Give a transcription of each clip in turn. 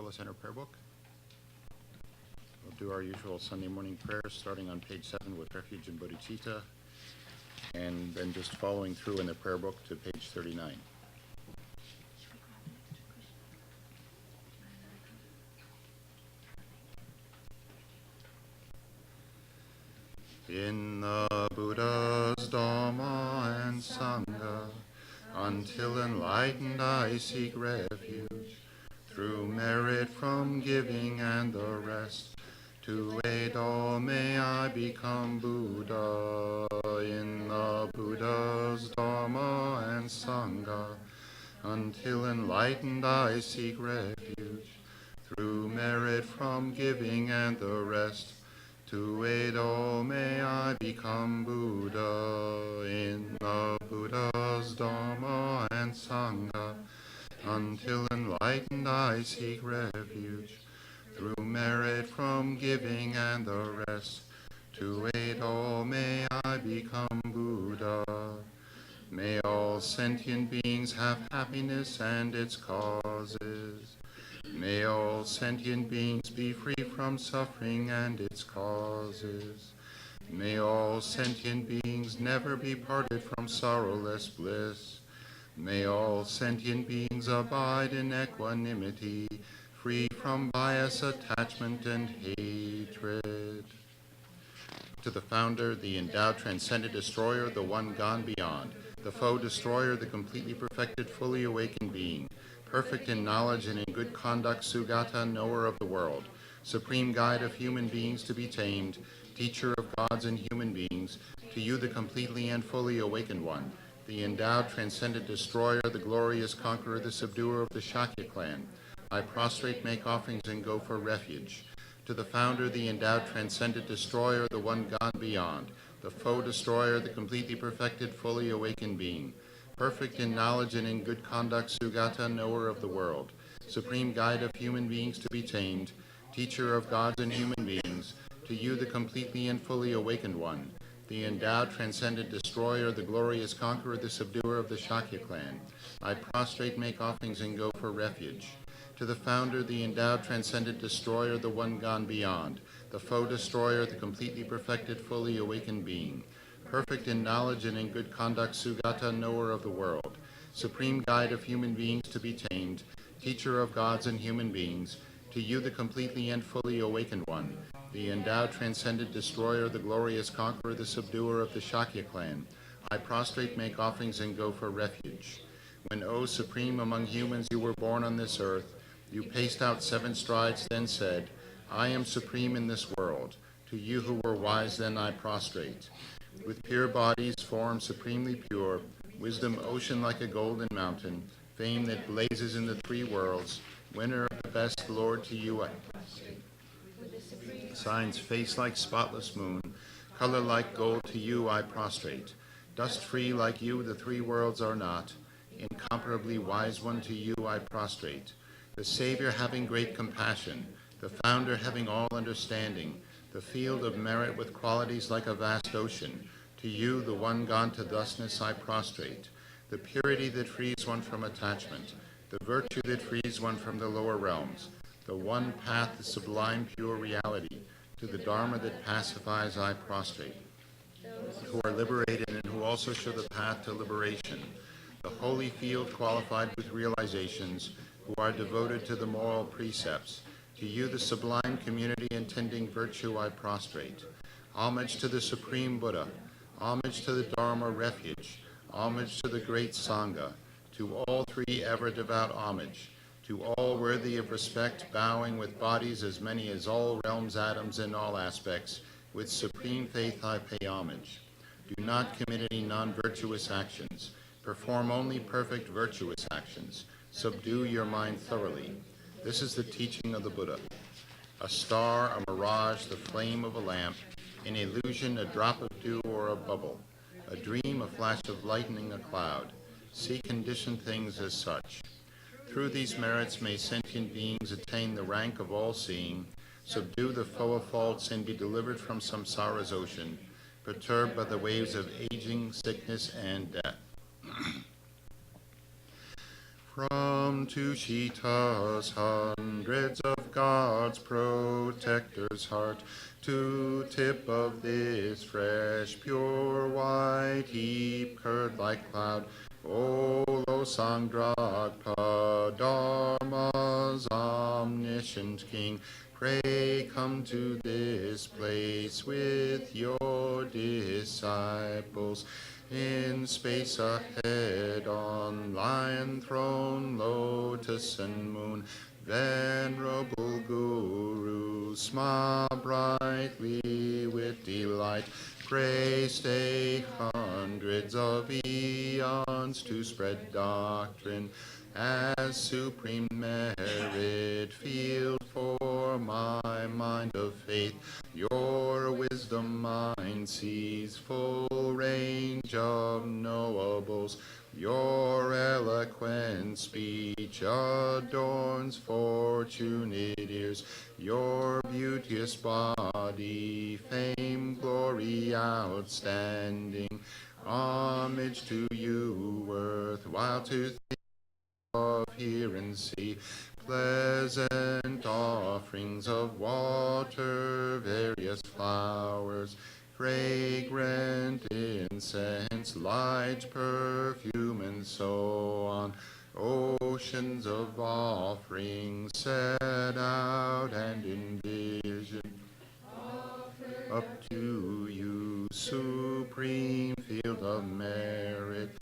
Kurukulla Center Prayer Book. We'll do our usual Sunday morning prayers starting on page 7 with Refuge and Bodhicitta, and then just following through in the prayer book to page 39. In the Buddha's Dhamma and Sangha, until enlightened I seek refuge, through merit from giving and the rest. To aid all may I become Buddha. In the Buddha's Dhamma and Sangha, until enlightened I seek refuge, through merit from giving and the rest. To aid all may I become Buddha. In the Buddha's Dhamma and Sangha, until enlightened I seek refuge, through merit from giving and the rest. To aid all may I become Buddha. May all sentient beings have happiness and its causes. May all sentient beings be free from suffering and its causes. May all sentient beings never be parted from sorrowless bliss. May all sentient beings abide in equanimity, free from bias, attachment, and hatred. To the founder, the endowed, transcendent destroyer, the one gone beyond, the foe destroyer, the completely perfected, fully awakened being, perfect in knowledge and in good conduct, Sugata, knower of the world, supreme guide of human beings to be tamed, teacher of gods and human beings, to you the completely and fully awakened one, the endowed, transcendent destroyer, the glorious conqueror, the subduer of the Shakya clan, I prostrate, make offerings, and go for refuge. To the founder, the endowed, transcendent destroyer, the one gone beyond, the foe destroyer, the completely perfected, fully awakened being, perfect in knowledge and in good conduct, Sugata, knower of the world, supreme guide of human beings to be tamed, teacher of gods and human beings, to you the completely and fully awakened one, the endowed, transcendent destroyer, the glorious conqueror, the subduer of the Shakya clan, I prostrate, make offerings, and go for refuge. To the founder, the endowed, transcendent destroyer, the one gone beyond, the foe destroyer, the completely perfected, fully awakened being, perfect in knowledge and in good conduct, Sugata, knower of the world, supreme guide of human beings to be tamed, teacher of gods and human beings, to you the completely and fully awakened one, the endowed, transcendent destroyer, the glorious conqueror, the subduer of the Shakya clan, I prostrate, make offerings, and go for refuge. When, O supreme among humans, you were born on this earth, you paced out 7 strides, then said, I am supreme in this world. To you who were wise, then I prostrate. With pure bodies, form supremely pure, wisdom ocean like a golden mountain, fame that blazes in the 3 worlds, winner of the best, Lord, to you I prostrate. Signs face like spotless moon, color like gold, to you I prostrate. Dust free like you, the 3 worlds are not. Incomparably wise one, to you I prostrate. The Savior having great compassion, the Founder having all understanding, the field of merit with qualities like a vast ocean, to you, the one gone to thusness, I prostrate. The purity that frees one from attachment, the virtue that frees one from the lower realms, the one path, the sublime pure reality, to the Dharma that pacifies, I prostrate. Who are liberated and who also show the path to liberation, the holy field qualified with realizations, who are devoted to the moral precepts, to you the sublime community intending virtue I prostrate. Homage to the Supreme Buddha, homage to the Dharma refuge, homage to the great Sangha, to all 3 ever devout homage, to all worthy of respect, bowing with bodies as many as all realms, atoms, in all aspects, with supreme faith I pay homage. Do not commit any non-virtuous actions, perform only perfect virtuous actions, subdue your mind thoroughly. This is the teaching of the Buddha. A star, a mirage, the flame of a lamp, an illusion, a drop of dew or a bubble, a dream, a flash of lightning, a cloud. See conditioned things as such. Through these merits may sentient beings attain the rank of all-seeing, subdue the foe of faults, and be delivered from samsara's ocean, perturbed by the waves of aging, sickness, and death. From Tushita's hundreds of God's protector's heart, to tip of this fresh, pure, white heap, curd like cloud, O Losang Dragpa, Dharma's omniscient King, pray come to this place with your disciples. In space ahead, on lion throne, lotus and moon, venerable Guru, smile brightly with delight. Pray stay hundreds of eons to spread doctrine as supreme merit field for my mind of faith. Your wisdom mind sees full range of knowables. Your eloquent speech adorns fortunate ears. Your beauteous body, fame, glory outstanding. Homage to you, worthwhile to think of, hear and see. Pleasant offerings of water, various flowers, fragrant incense, light perfume, and so on. Oceans of offerings set out and envisioned up to you, supreme field of merit,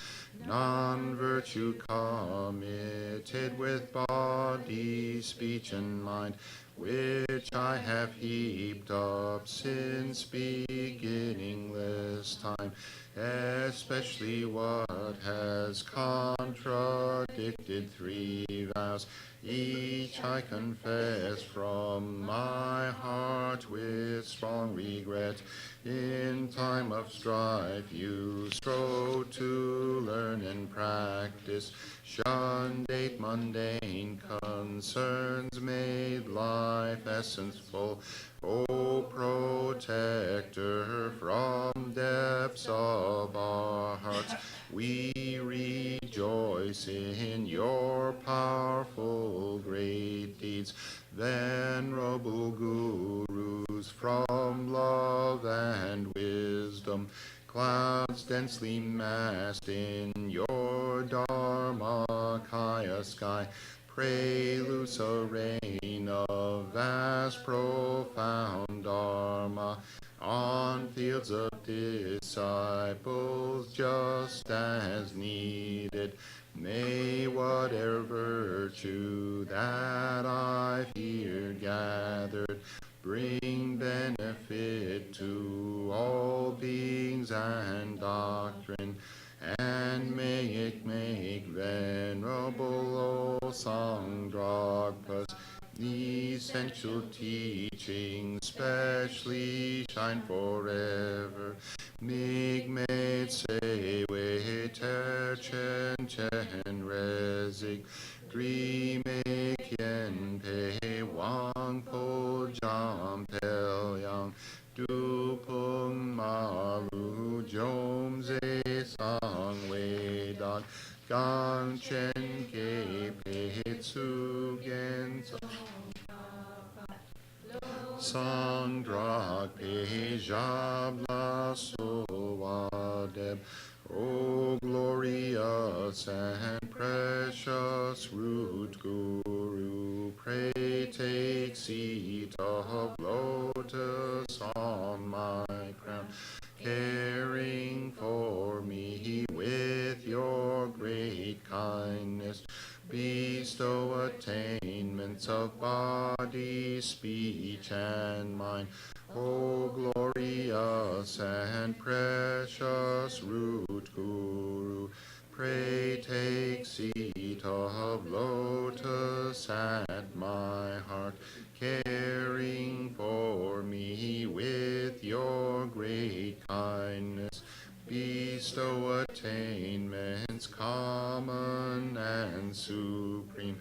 non-virtue committed with body, speech, and mind, which I have heaped up since beginningless time, especially what has contradicted three vows. Each I confess from my heart with strong regret. In time of strife you strove to learn and practice, shunned eight mundane concerns, made life essence full. O protector from depths of our hearts, we rejoice in your powerful great deeds. Venerable Gurus, from love and wisdom, clouds densely massed in your Dharmakaya sky, pray loose a rain of vast profound Dharma on fields of disciples just as needed. May whatever virtue that I've here gathered bring benefit to all beings and doctrine, and may it make Venerable Losang Dragpa's essential teaching specially shine forever. Migmet se we ter chen resig, dreame kien pe wang po jam pel yang, du pung maru jom ze sang we dan, gang chen ke pe tsu gen sang drag pe jab la so wadeb. O glorious and precious root Guru, pray take seat of lotus on my crown, caring for me with your great kindness. Bestow attainments of body, speech, and mind. O glorious and precious root Guru, pray take seat of lotus at my heart, caring for me with your great kindness. Bestow attainments common and supreme.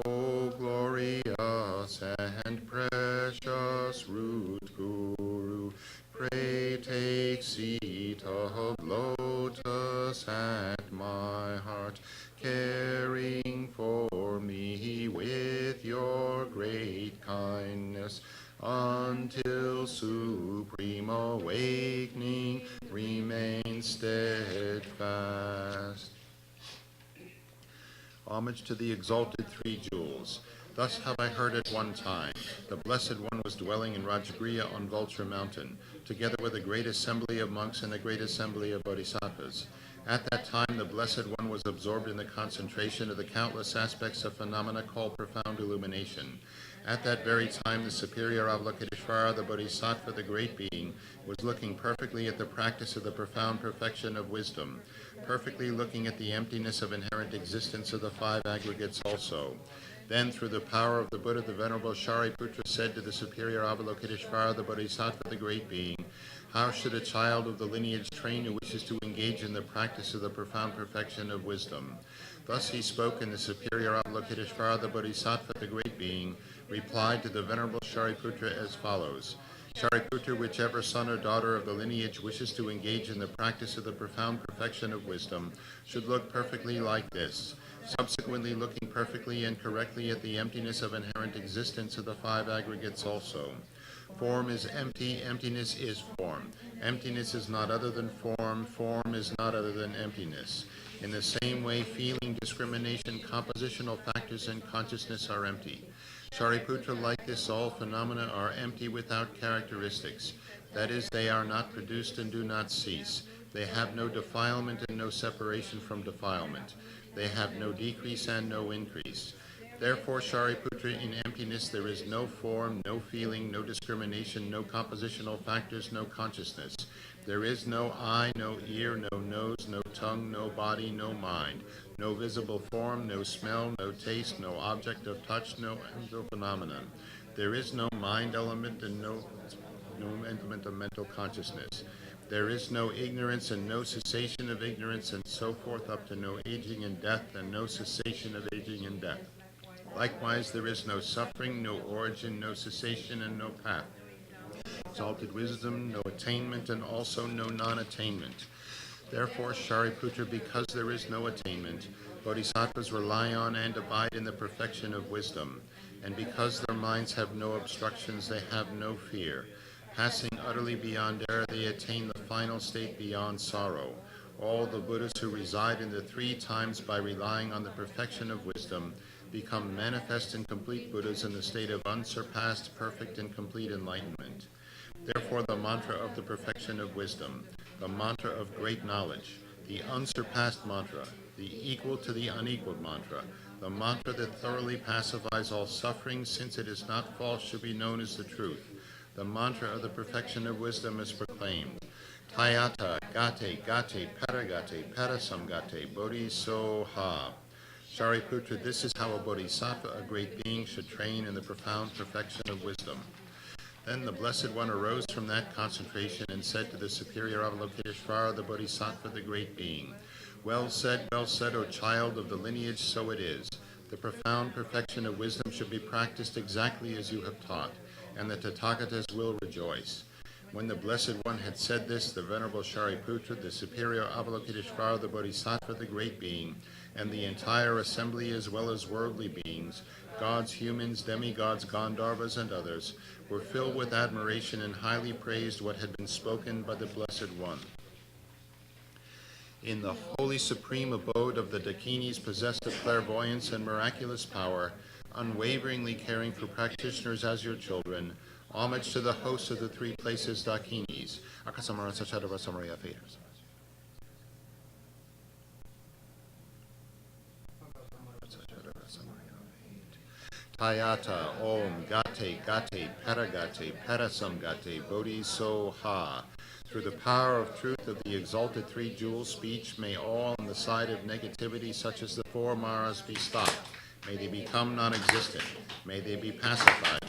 O glorious and precious root Guru, pray take seat of lotus at my heart, caring steadfast. Homage to the exalted three jewels. Thus have I heard at one time. The Blessed One was dwelling in Rajagriha on Vulture Mountain, together with a great assembly of monks and a great assembly of bodhisattvas. At that time, the Blessed One was absorbed in the concentration of the countless aspects of phenomena called profound illumination. At that very time, the superior Avalokiteshvara, the Bodhisattva, the Great Being, was looking perfectly at the practice of the profound perfection of wisdom, perfectly looking at the emptiness of inherent existence of the five aggregates also. Then, through the power of the Buddha, the Venerable Shariputra said to the superior Avalokiteshvara, the Bodhisattva, the Great Being, how should a child of the lineage train who wishes to engage in the practice of the profound perfection of wisdom? Thus he spoke, and the superior Avalokiteshvara, the Bodhisattva, the Great Being, replied to the Venerable Shariputra as follows. Shariputra, whichever son or daughter of the lineage wishes to engage in the practice of the profound perfection of wisdom should look perfectly like this. Subsequently, looking perfectly and correctly at the emptiness of inherent existence of the five aggregates also. Form is empty, emptiness is form. Emptiness is not other than form, form is not other than emptiness. In the same way, feeling, discrimination, compositional factors, and consciousness are empty. Shariputra, like this, all phenomena are empty without characteristics. That is, they are not produced and do not cease. They have no defilement and no separation from defilement. They have no decrease and no increase. Therefore, Shariputra, in emptiness there is no form, no feeling, no discrimination, no compositional factors, no consciousness. There is no eye, no ear, no nose, no tongue, no body, no mind, no visible form, no smell, no taste, no object of touch, no phenomenon. There is no mind element and no element of mental consciousness. There is no ignorance and no cessation of ignorance, and so forth up to no aging and death and no cessation of aging and death. Likewise, there is no suffering, no origin, no cessation, and no path. Exalted wisdom, no attainment, and also no non-attainment. Therefore, Shariputra, because there is no attainment, bodhisattvas rely on and abide in the perfection of wisdom. And because their minds have no obstructions, they have no fear. Passing utterly beyond error, they attain the final state beyond sorrow. All the Buddhas who reside in the three times by relying on the perfection of wisdom become manifest and complete Buddhas in the state of unsurpassed, perfect, and complete enlightenment. Therefore, the mantra of the perfection of wisdom, the mantra of great knowledge, the unsurpassed mantra, the equal to the unequaled mantra, the mantra that thoroughly pacifies all suffering, since it is not false, should be known as the truth. The mantra of the perfection of wisdom is proclaimed. Tayata, gate, gate, paragate, parasamgate, bodhisoha. Shariputra, this is how a bodhisattva, a great being, should train in the profound perfection of wisdom. Then the Blessed One arose from that concentration and said to the superior Avalokiteshvara, the Bodhisattva, the Great Being, well said, O child of the lineage, so it is. The profound perfection of wisdom should be practiced exactly as you have taught, and the Tathagatas will rejoice. When the Blessed One had said this, the Venerable Shariputra, the superior Avalokiteshvara, the Bodhisattva, the Great Being, and the entire assembly, as well as worldly beings, gods, humans, demigods, Gandharvas, and others, were filled with admiration and highly praised what had been spoken by the Blessed One. In the holy supreme abode of the Dakinis, possessed of clairvoyance and miraculous power, unwaveringly caring for practitioners as your children, homage to the hosts of the three places Dakinis. Akasamara Sachadava Samaria Faders. Tayata, Om, Gate, Gate, Paragate, Parasamgate, Bodhisoha. Through the power of truth of the exalted three-jewel speech, may all on the side of negativity, such as the four Maras, be stopped. May they become non-existent. May they be pacified.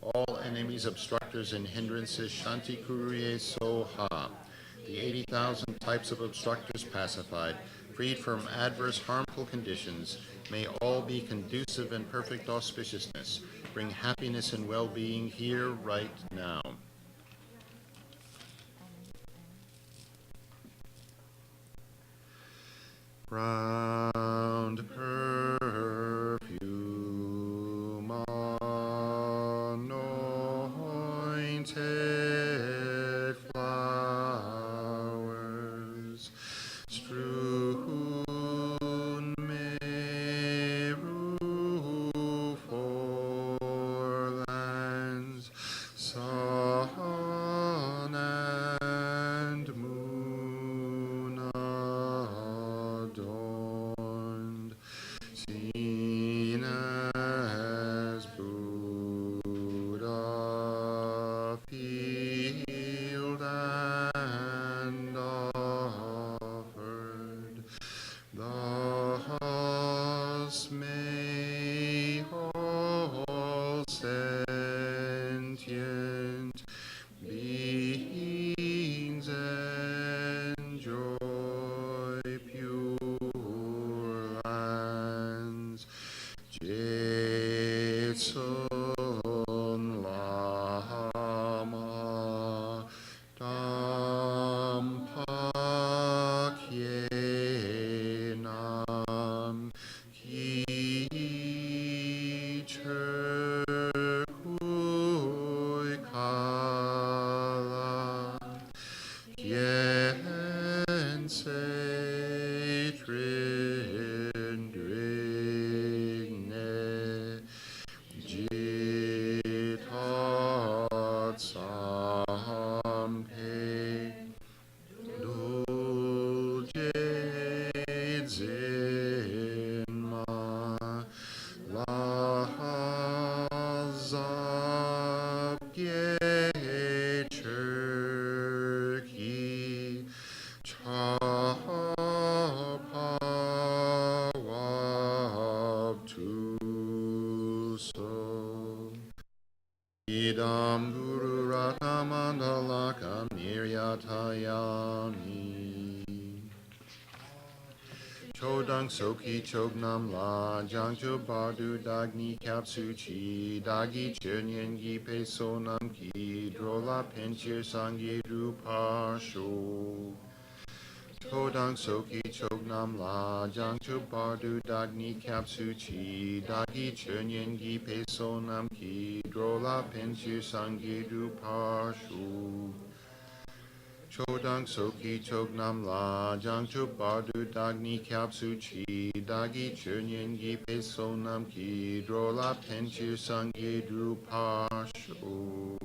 All enemies, obstructors, and hindrances, Shanti Kuruye Soha. The 80,000 types of obstructors pacified, freed from adverse, harmful conditions, may all be conducive and perfect auspiciousness. Bring happiness and well-being here, right now. Round perfume anointed flowers, strewn Meru forelands, sun and moon adorned, seen as Buddha field and offered. Thus may all sentient beings enjoy pure lands. Jetsun lama dampa kyenam ki cherkui kala yen se trindrigne jitat sampe dulce zinma lahazab gecherki chapawab tuso. Idam guru ratamandalakam niryatayami. Chodang soki chognam la jang chubadu dagni kapsuchi dagi chernyen gi pesonam ki drola penchir sangye rupasho. Chodang soki chognam la jang chubadu dagni kapsuchi dagi chernyen gi pesonam ki drola penchir sangye rupasho. Chodang soki chognam la jang chubadu dagni kapsuchi dagi chernyen gi pesonam ki drola penchir sangye rupasho.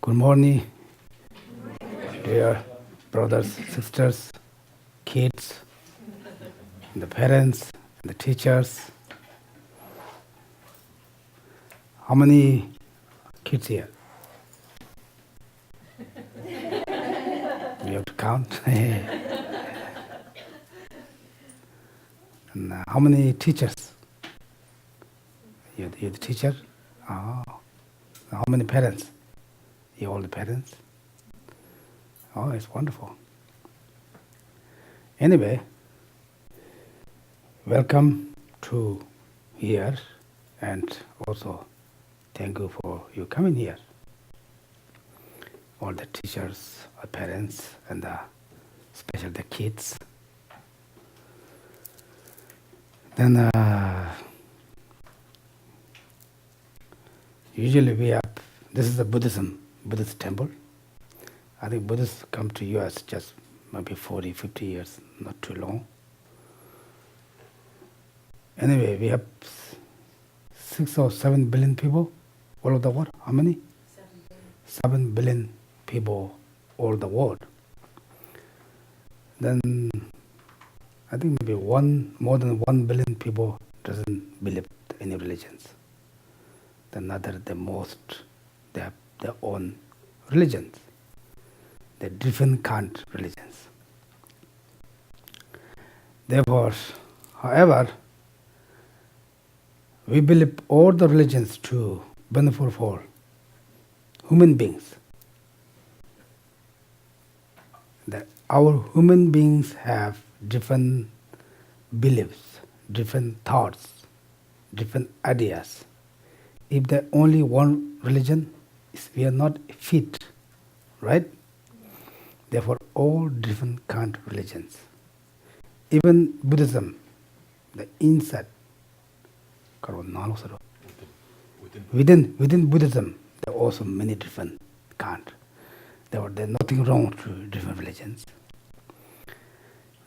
Good morning, dear brothers, sisters, kids, the parents, the teachers. How many kids here? You have to count. And how many teachers? You're the teacher? Oh. How many parents? You all the parents? Oh, it's wonderful. Anyway, welcome to here, and also thank you for you coming here. All the teachers, the parents, and especially the kids. Then usually we have, this is a Buddhist temple. I think Buddhists come to US just maybe 40, 50 years, not too long. Anyway, we have 6 or 7 billion people all over the world. How many? 7 billion people all over the world. Then I think maybe more than 1 billion people doesn't believe any religions. Then they have their own religions. They're different kind of religions. Therefore, however, we believe all the religions to benefit for human beings. That our human beings have different beliefs, different thoughts, different ideas. If there only one religion, we are not fit, right? Therefore, all different kind of religions. Even Buddhism, the inside, within Buddhism, there are also many different kinds. There's nothing wrong with different religions.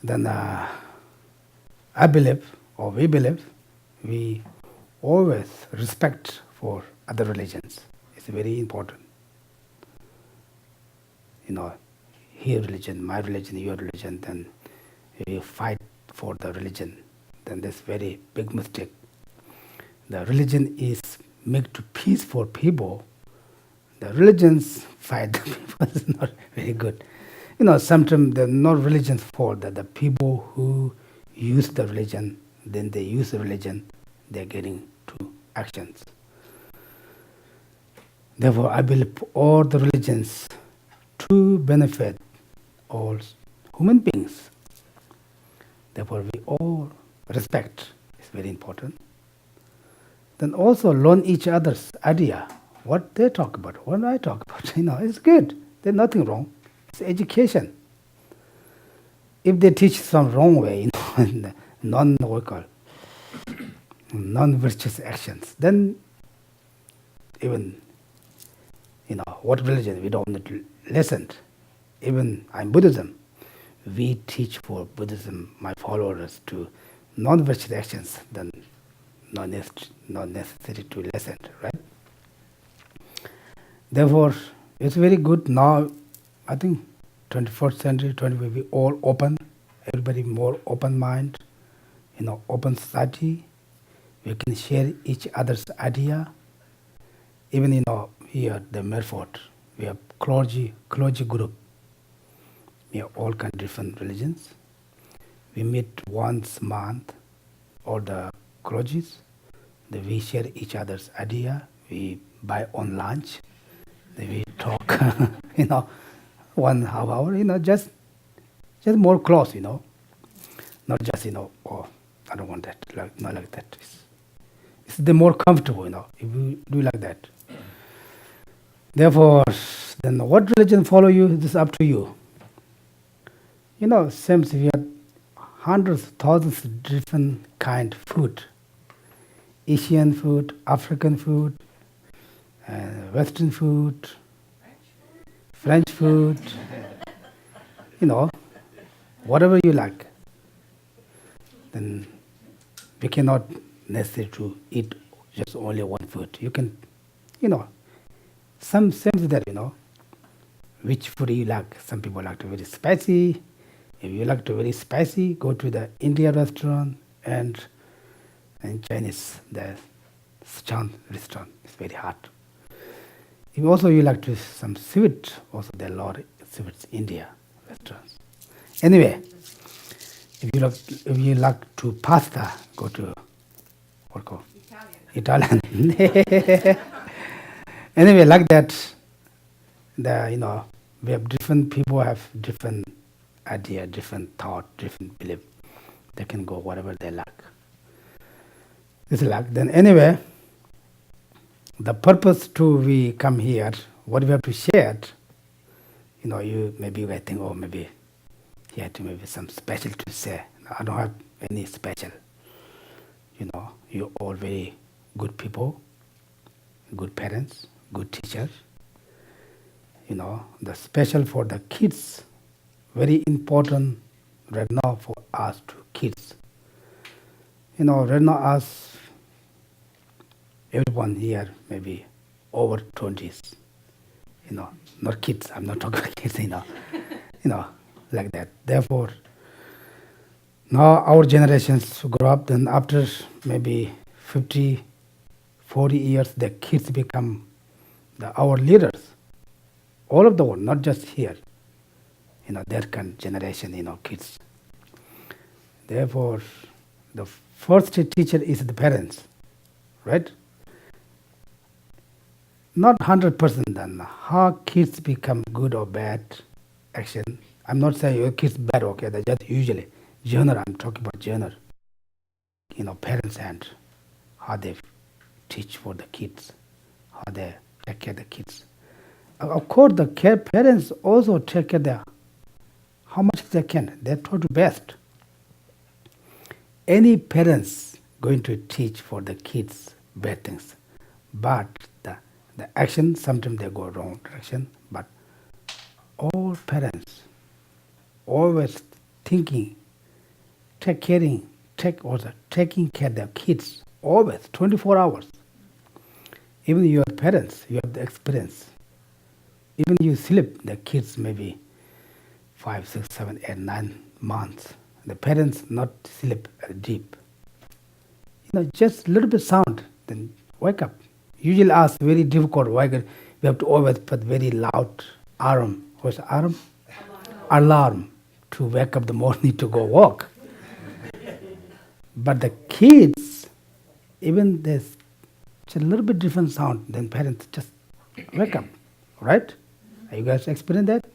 Then I believe, or we believe, we always respect for other religions. It's very important. His religion, my religion, your religion, then we fight for the religion. Then that's very big mistake. The religion is make to peace for people. The religions fight the people is not very good. Sometimes they're not religions fault, that the people who use the religion, then they use the religion, they're getting to actions. Therefore, I believe all the religions to benefit all human beings. Therefore, we all respect. It's very important. Then also learn each other's idea. What they talk about, what I talk about, it's good. There's nothing wrong. It's education. If they teach some wrong way, non-vocal, non-virtuous actions, then even, what religion, we don't need to listen. Even I'm Buddhism, we teach for Buddhism, my followers, to non-virtuous actions, then not necessary to listen, right? Therefore, it's very good now. I think 21st century, we all open, everybody more open mind, open society. We can share each other's idea. Even here the Merford, we have clergy group. We have all kind of different religions. We meet once a month, all the clergies. Then we share each other's idea. We buy on lunch. Then we talk, 1.5 hour, just more close, not just, oh, I don't want that, not like that. It's the more comfortable, if you do like that. Therefore, then what religion follow you, this is up to you. Same we have hundreds, thousands of different kind of food. Asian food, African food, Western food, French food, whatever you like. Then we cannot necessarily to eat just only one food. You can, some sense that, which food you like. Some people like to very spicy. If you like to very spicy, go to the Indian restaurant and Chinese, the Jang restaurant. It's very hot. If also you like to some sweet, also there are a lot of sweets India restaurants. Anyway, if you like to pasta, go to what called Italian. Anyway, like that, we have different people have different idea, different thought, different belief. They can go whatever they like. It's like then anyway. The purpose to we come here, what we have to share, you maybe I think, oh, maybe he had to maybe some special to say. No, I don't have any special. You're all very good people, good parents, good teachers. The special for the kids, very important right now for us to kids. Right now us, everyone here maybe over 20s, not kids, I'm not talking about kids, like that. Therefore, now our generations grow up, then after maybe 50, 40 years, the kids become our leaders, all of the world, not just here, their kind generation, kids. Therefore, the first teacher is the parents, right? not 100% then. How kids become good or bad action. I'm not saying your kids bad, okay, they just usually. Genre, I'm talking about genre. Parents and how they teach for the kids, how they take care of the kids. Of course, the parents also take care of how much they can. They try to best. Any parents going to teach for the kids bad things, but the action, sometimes they go wrong direction, but all parents always thinking, taking care of their kids, always, 24 hours. Even your parents, you have the experience. Even you sleep, the kids maybe 5, 6, 7, 8, 9 months. The parents not sleep deep. Just a little bit sound, then wake up. Usually us very difficult wake up. We have to always put very loud alarm. What's alarm? Alarm to wake up the morning to go walk. But the kids, even there's a little bit different sound than parents just wake up, right? Are you guys experiencing that?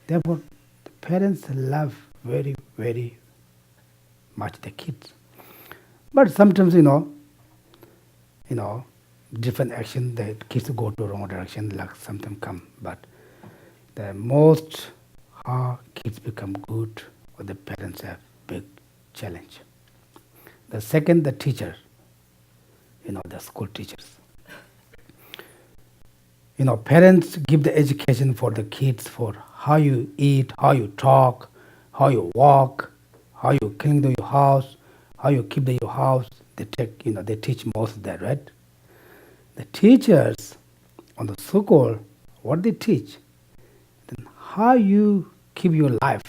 Therefore, the parents love very, very much the kids. But sometimes, different action, the kids go to wrong direction, like sometimes come. But the most how kids become good, or the parents have big challenge. The second, the teacher, the school teachers. Parents give the education for the kids for how you eat, how you talk, how you walk, how you clean your house, how you keep your house. They teach most of that, right? The teachers on the school, what they teach, then how you keep your life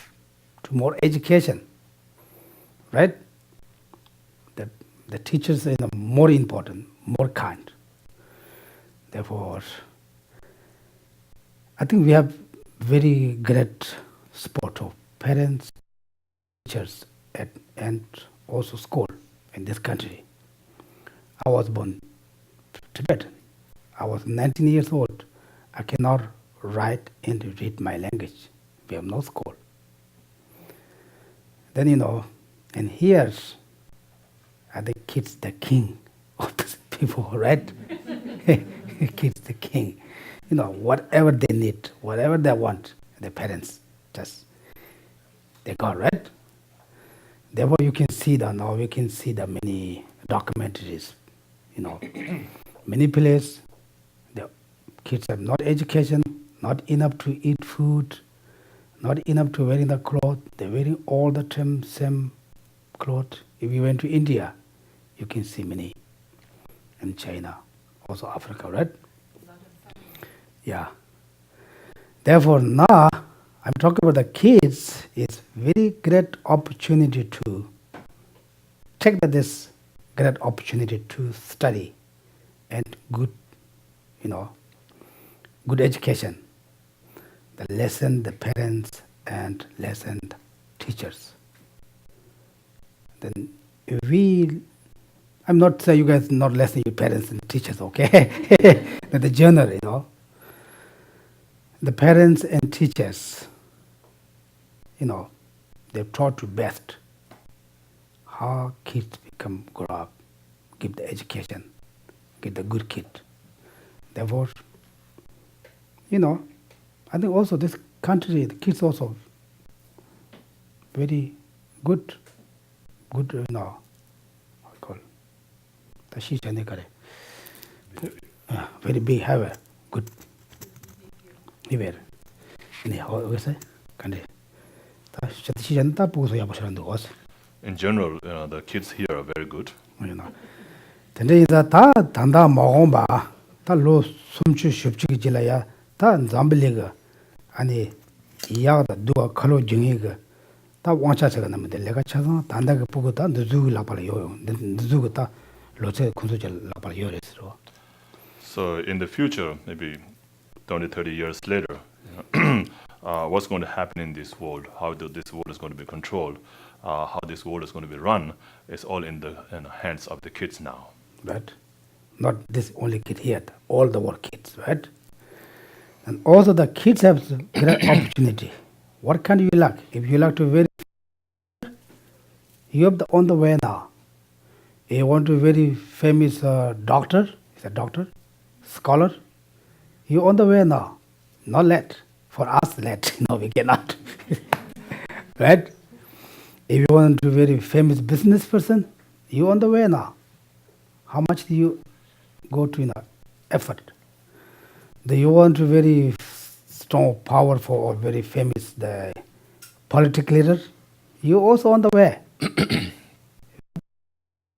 to more education, right? The teachers are more important, more kind. Therefore, I think we have very great support of parents, teachers, and also school in this country. I was born Tibetan. I was 19 years old. I cannot write and read my language. We have no school. Then, and here, I think kids the king of the people, right? Kids the king. Whatever they need, whatever they want, the parents they got, right? Therefore, you can see now we can see the many documentaries, many places, the kids have not education, not enough to eat food, not enough to wearing the clothes. They're wearing all the time same clothes. If you went to India, you can see many, in China, also Africa, right? Yeah. Therefore, now I'm talking about the kids. It's very great opportunity to take this great opportunity to study and good education. The lesson the parents and lesson teachers. Then I'm not saying you guys not listen your parents and teachers, okay? But the genre, the parents and teachers, they've taught to best how kids grow up, give the education, get the good kid. Therefore, I think also this country, the kids also very good, how I call very big, have a good behavior. In general, the kids here are very good. Today ta tanda mogomba ta lo sumchu shupchi jilaya ta zambiliga ani yaga duga khalo jingiga ta wancha chaga namde lega chaga tanda ga pugo ta nzugu la pala yo nzugu ta loche kunzu la pala yo resro. So in the future, maybe 20, 30 years later, what's going to happen in this world, how this world is going to be controlled, how this world is going to be run, is all in the hands of the kids now. Right. not this only kid here, all the world kids, right? And also the kids have great opportunity. What can you like? If you like to very, you have on the way now. You want to very famous doctor, he's a doctor, scholar, you on the way now. Not late. For us late, no, we cannot. Right? If you want to be very famous business person, you on the way now. How much do you go to effort? Do you want to very strong, powerful, or very famous the political leader? You also on the way.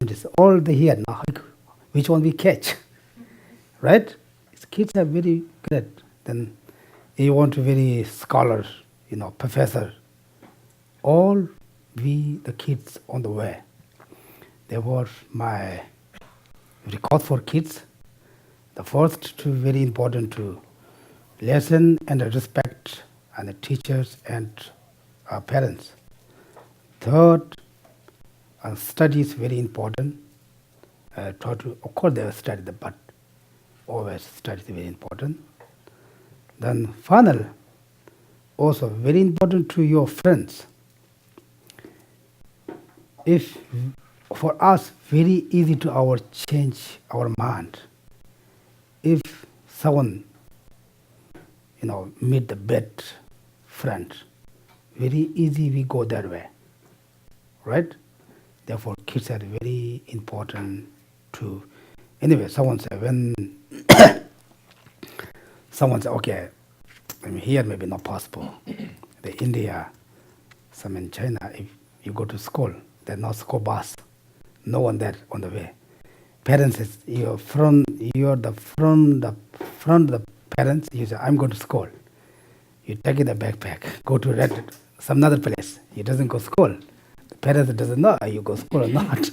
It is all the here now. Which one we catch? Right? Kids are very great. Then you want to very scholar, professor. All we the kids on the way. They were my record for kids. The first two very important to listen and respect and the teachers and parents. Third, study is very important. Try to, of course, they study the but always study is very important. Then final, also very important to your friends. If for us very easy to our change our mind. If someone meet the bad friend, very easy we go that way, right? Therefore, kids are very important to. Anyway, someone said when someone said, okay, here maybe not possible. The India, some in China, if you go to school, there's no school bus, no one there on the way. Parents is you're the front the parents. You say, I'm going to school. You take in the backpack, go to some other place. He doesn't go school. The parents doesn't know you go school or not.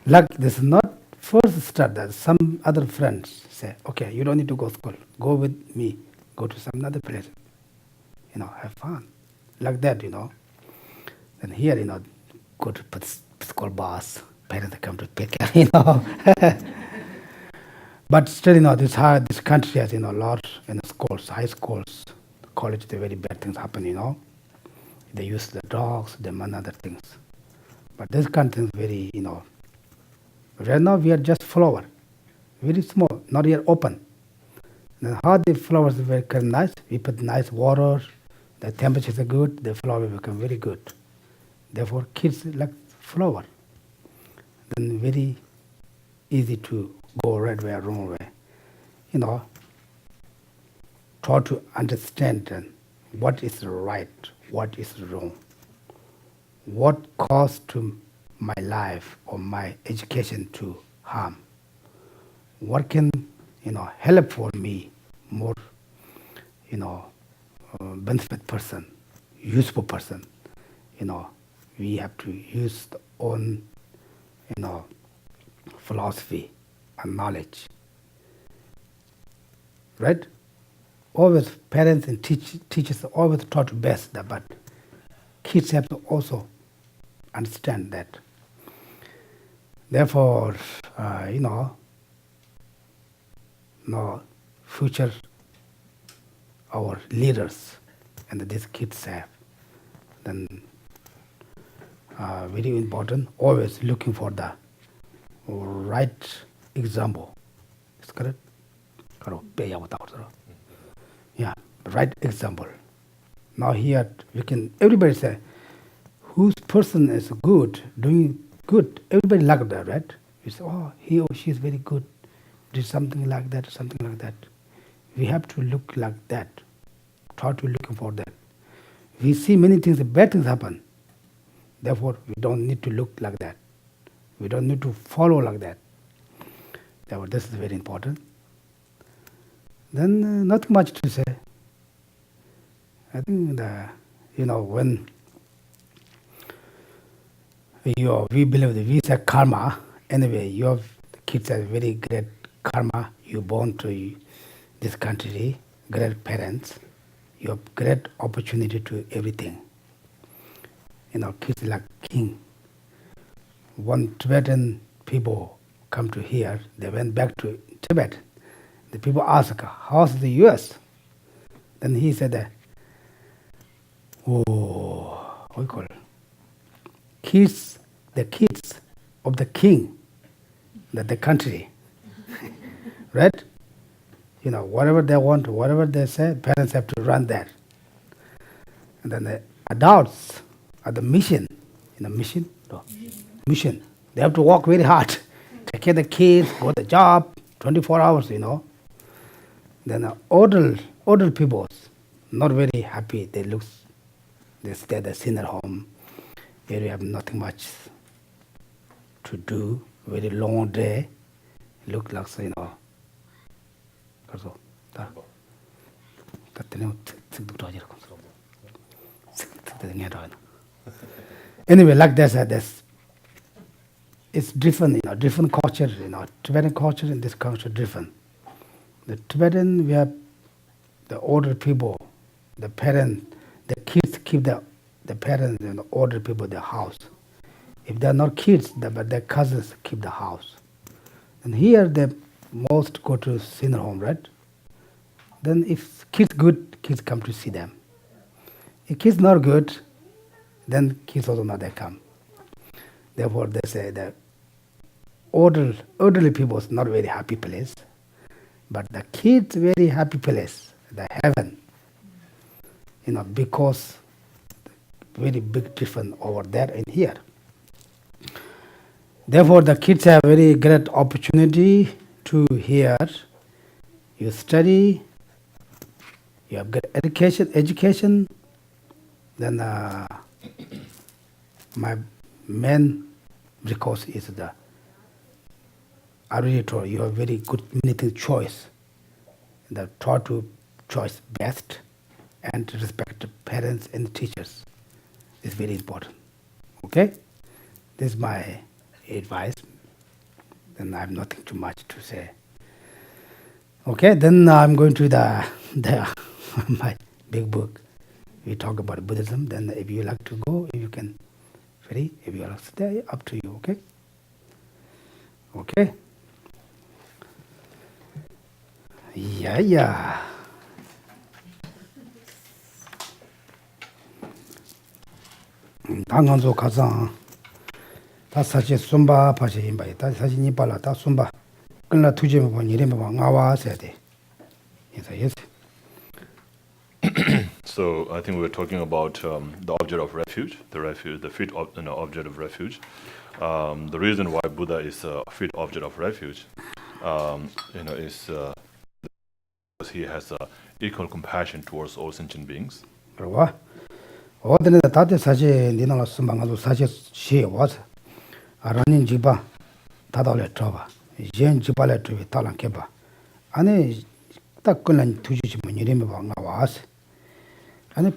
Like this is not first start that some other friends say, okay, you don't need to go school. Go with me. Go to some other place. Have fun. Like that, And here, go to school bus. Parents come to pick up, But still, this country has, a lot in schools, high schools, college, the very bad things happen, They use the dogs, them and other things. But this country is very, right now we are just flower, very small, not yet open. Then how the flowers are very nice, we put nice water, the temperatures are good, the flower become very good. Therefore, kids like flower. Then very easy to go right way or wrong way. Try to understand what is right, what is wrong, what caused to my life or my education to harm, what can help for me more benefit person, useful person. We have to use the own philosophy and knowledge, right? Always parents and teachers always try to best that, but kids have to also understand that. Therefore, future our leaders and these kids have, then very important. Always looking for the right example. Is correct? Yeah, right example. Now here we can everybody say whose person is good, doing good. Everybody like that, right? You say, oh, he or she is very good, did something like that, something like that. We have to look like that. Try to look for that. We see many things, bad things happen. Therefore, we don't need to look like that. We don't need to follow like that. Therefore, this is very important. Then, not much to say. I think when we believe that we say karma. Anyway, your kids have very great karma. You born to this country, great parents. You have great opportunity to everything. Kids like king. One Tibetan people come to here, they went back to Tibet. The people ask, how's the US? Then he said, what we call it? The kids of the king, the country, right? You know, whatever they want, whatever they say, parents have to run that. And then the adults at the mission, mission, they have to work very hard, take care of the kids, go to the job, 24 hours, you know. Then older people, not very happy, they stay at the sinner home, where you have nothing much to do, very long day, look like, you know. Anyway, like this, it's different, you know, different culture, you know, Tibetan culture and this culture different. The Tibetan, we have the older people, the parents, the kids keep the parents and the older people the house. If they're not kids, but their cousins keep the house. And here they most go to sinner home, right? Then if kids good, kids come to see them. If kids not good, then kids also not they come. Therefore they say that elderly people is not very happy place, but the kids very happy place, the heaven. You know, because very big difference over there and here. Therefore the kids have very great opportunity to hear. You study, you have good education. Then my main recourse is I already told you have very good many choice. Try to choose best and to respect the parents and teachers. It's very important. Okay? This is my advice. Then I have nothing too much to say. Okay, then I'm going to the my big book. We talk about Buddhism. Then if you like to go, if you can free. If you like to stay, up to you. Okay. Okay. Yeah. 당한조 가상 다 사실 숨바 파시 임바이 다 사실 니발라 다 숨바 끌라 투제모 본 이름에 봐 나와서 돼. yes. So I think we were talking about the object of refuge, the fit object of refuge. The reason why Buddha is a fit object of refuge, is because he has equal compassion towards all sentient beings. 그러고 어디는 다들 사실 니나가 숨방아도 사실 시에 와서 아라닌 집아 다달래 줘봐. 옌 집발에 주위 달랑게 봐. 안에 딱 끌란 투지지면 이름에 봐 나와서. And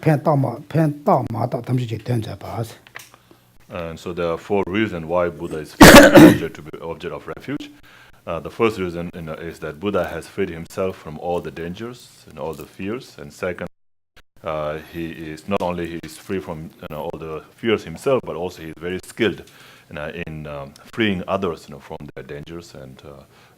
so there are four reasons why Buddha is fit to be object of refuge. The first reason is that Buddha has freed himself from all the dangers and all the fears. And second, he is not only he is free from all the fears himself, but also he is very skilled in freeing others from their dangers and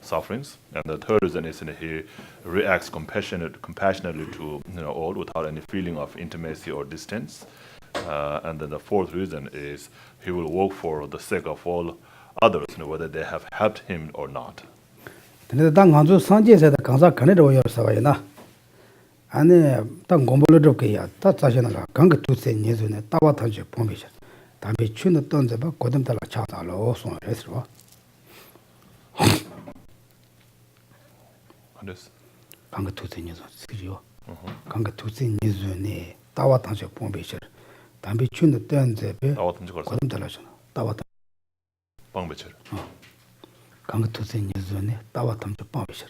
sufferings. And the third reason is he reacts compassionately to all without any feeling of intimacy or distance. And then the fourth reason is he will work for the sake of all others, whether they have helped him or not. 근데 당 한주 상제에서 강사 간에로 열사와이나 안에 당 공부를 접게야 다 자신가 강가 두세 예전에 따와 타지 보미셔 담배 추는 던져봐 고דם 달라 차다로 손에서 안됐어 강가 두세 예전 쓰지요 강가 두세 예전에 따와 타지 보미셔 담배 추는 던져봐 따와 던져 걸어 고דם 달라잖아 따와 방배철 강가 두세 예전에 따와 던져 보미셔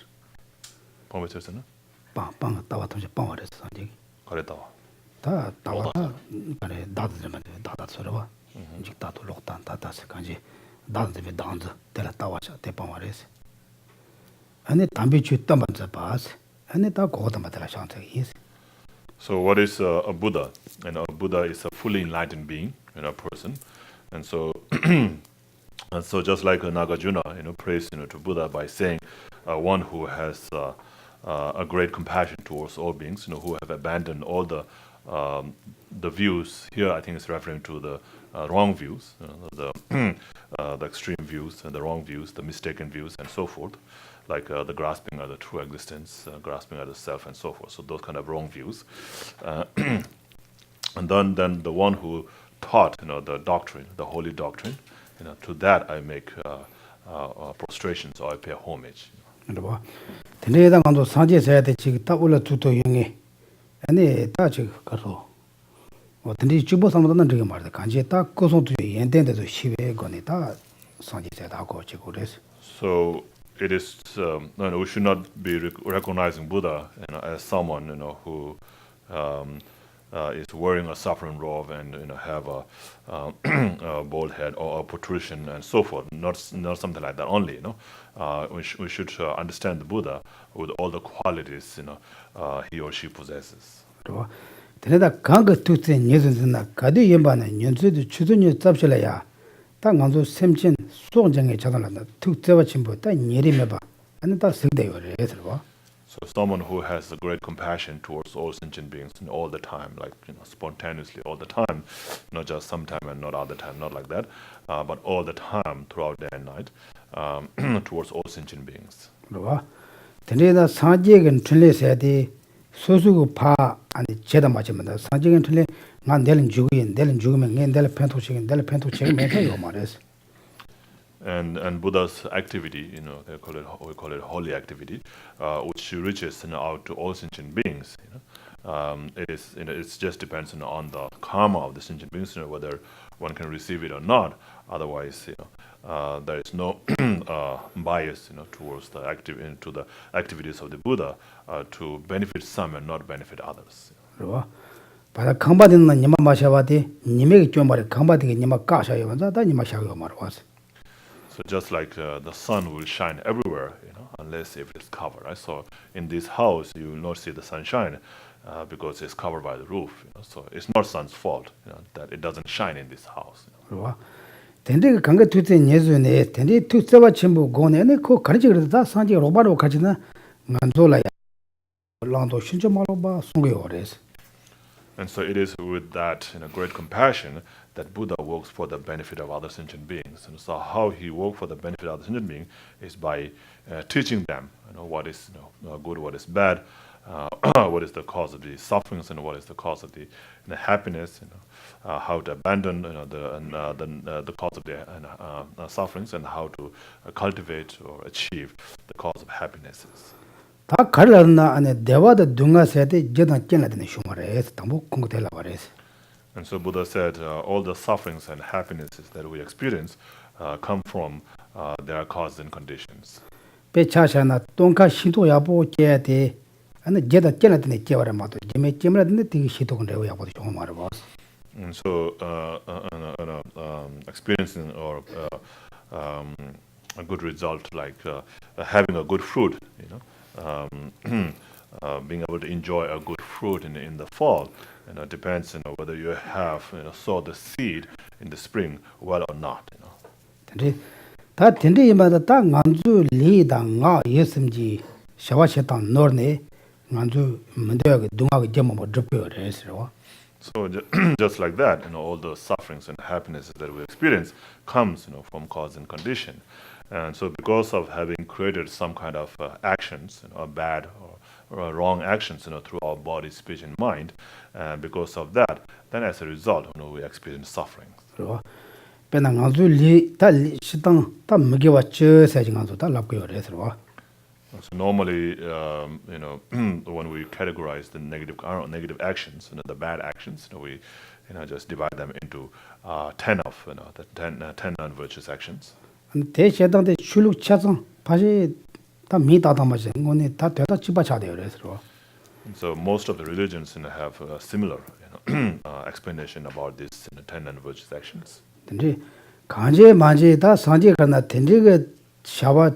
방배철서는 빵 따와 던져 빵어렸어 저기 그랬다와 다 따와 안에 다들만 다다 서러와 이제 다도 록단 다다스 간지 다들에 단즈 데라 따와자 대빵어렸어 안에 담배 쥐었다만 잡아서 안에 다 고다 맞더라 상태가 있어. So what is a Buddha? And a Buddha is a fully enlightened being, a person. And so And so just like Nagarjuna, prays, to Buddha by saying, one who has a great compassion towards all beings, who have abandoned all the views. Here, I think it's referring to the wrong views, the extreme views and the wrong views, the mistaken views, and so forth, like the grasping at the true existence, grasping at the self, and so forth. So those kind of wrong views. And then the one who taught, the doctrine, the holy doctrine, to that I make prostrations or I pay homage. 봐. 근데다 간도 상제해야 돼. 지금 딱 올라 두도 용해. 아니 다 지금 가서 근데 주보 상도는 저기 말다. 간제 딱 고소도 연된데도 시외 거네 다 상제해야 하고 지고 그래서. So it is we should not be recognizing Buddha as someone who is wearing a saffron robe and have a bald head or a protrusion and so forth. Not something like that only. We should understand the Buddha with all the qualities he or she possesses. 근데다 강가 투세 녀선나 가디 연반은 연수도 추도녀 잡실래야 딱 간도 샘진 소정에 차단한다. 특제와 침보 딱 예림해 봐. 아니 딱 쓸대요. 그래서 봐. So someone who has a great compassion towards all sentient beings all the time, like spontaneously all the time, not just sometime and not other time, not like that, but all the time throughout day and night, towards all sentient beings. 그러봐. 근데다 상제gen 틀려서야 돼. 소수고 파 아니 제다 맞으면 상제gen 틀려 난 내는 죽으면 내는 펜토치긴 매서 말해서. And Buddha's activity, we call it holy activity, which reaches out to all sentient beings. It is, it just depends on the karma of the sentient beings, whether one can receive it or not. Otherwise, there is no bias, towards the activities of the Buddha to benefit some and not benefit others. 그러봐. 바다 강바디는 니마 마셔봐디 니메기 좀 말에 강바디게 니마 까셔요. 다 니마 샤고 말와서. So just like the sun will shine everywhere, unless if it's covered. Right? So in this house, you will not see the sunshine because it's covered by the roof. So it's not sun's fault that it doesn't shine in this house. 그러봐. 근데 강가 투세 예수네. 근데 투세와 전부 고네네 그 가르치 그러다 상제 로바로 가지나 만돌아야. 랑도 신저 말로 봐 송게요. 그래서. And so it is with that great compassion that Buddha works for the benefit of other sentient beings. And so how he works for the benefit of other sentient beings is by teaching them what is good, what is bad, what is the cause of the sufferings, and what is the cause of the happiness, how to abandon the cause of the sufferings, and how to cultivate or achieve the cause of happinesses. 다 가르나 안에 대화도 둥아세데 저단 견라드네 슈마레스 담보 공고텔라 바레스. And so Buddha said all the sufferings and happinesses that we experience come from their causes and conditions. 배차샤나 똥카 시도 야보 제데 안에 저단 견라드네 제와라 마도 제메 제므라드네 티 시도 근데 야보도 좀 말아 봐. And so experiencing or a good result like having a good fruit, being able to enjoy a good fruit in the fall, depends whether you have sowed the seed in the spring well or not. 근데 다 근데 이마다 딱 안주 리당아 예심지 샤와셰탄 노르네 안주 문제가 둥하게 점뭐 접혀래서. So just like that, all the sufferings and happinesses that we experience comes from cause and condition. And so because of having created some kind of actions, bad or wrong actions through our body, speech, and mind, and because of that, then as a result, we experience suffering. 그리고 배낭 안주 리달 시당 다 먹여와 저세진 안주 다 납고요 그래서. So normally, when we categorize the negative actions, the bad actions, we just divide them into 10 of the 10 non-virtuous actions. 대세당대 출력 차상 다시 다 미다다 맞지. 이거는 다 되다 집어차대요 그래서. So most of the religions have a similar explanation about these 10 non-virtuous actions. 근데 간제 만제다 상제 가나 된지가 샤와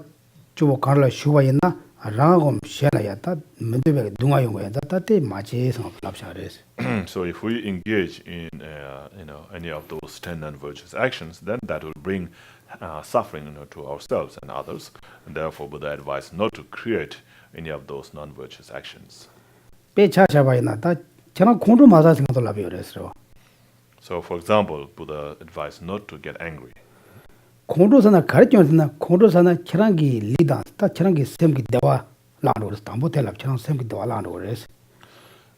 주고 가라 슈와 있나 라고 셔라야다 문제가 둥아용 거야. 다때 맞이해서 납샤래서. So if we engage in any of those 10 non-virtuous actions, then that will bring suffering to ourselves and others. And therefore, Buddha advised not to create any of those non-virtuous actions. So, for example, Buddha advised not to get angry.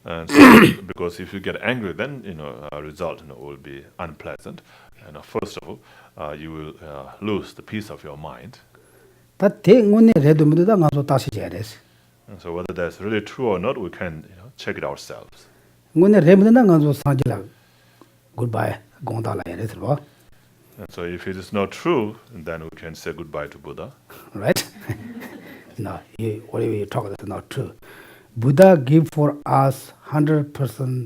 And so, because if you get angry, then a result will be unpleasant. And first of all, you will lose the peace of your mind. And so, whether that's really true or not, we can check it ourselves. Goodbye. And so, if it is not true, then we can say goodbye to Buddha. Right? No, whatever you talk about is not true. Buddha give for us 100%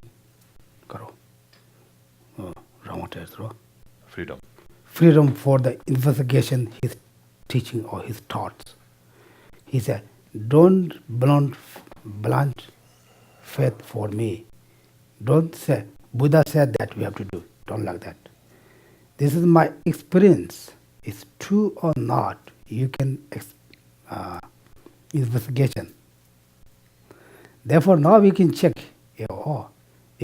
Freedom. Freedom for the investigation, his teaching or his thoughts. He said, don't blunt faith for me. Don't say, Buddha said that we have to do. Don't like that. This is my experience. It's true or not. You can investigation. Therefore, now we can check. If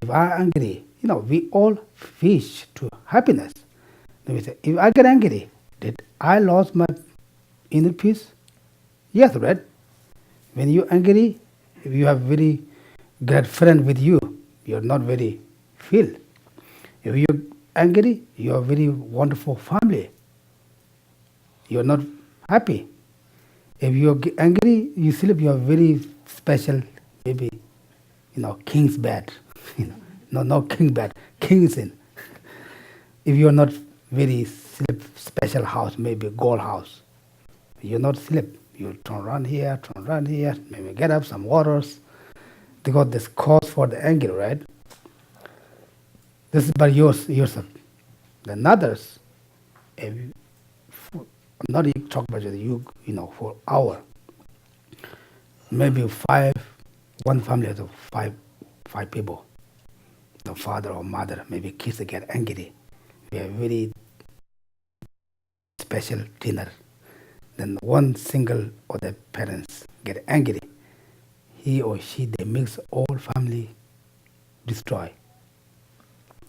I'm angry, we all wish to happiness. Then we say, if I get angry, did I lose my inner peace? Yes, right? When you're angry, if you have very great friend with you, you're not very feel. If you're angry, you have very wonderful family. You're not happy. If you're angry, you sleep, you have very special, maybe, king's bed. No king bed, king's in. If you're not very sleep special house, maybe gold house, you're not sleep. You turn around here, maybe get up some waters. They got this cause for the anger, right? This is by yourself. Then others, I'm not even talking about you, for hour. Maybe one family has five people. The father or mother, maybe kids get angry. We have very special dinner. Then one single of the parents get angry. He or she, they makes all family destroy.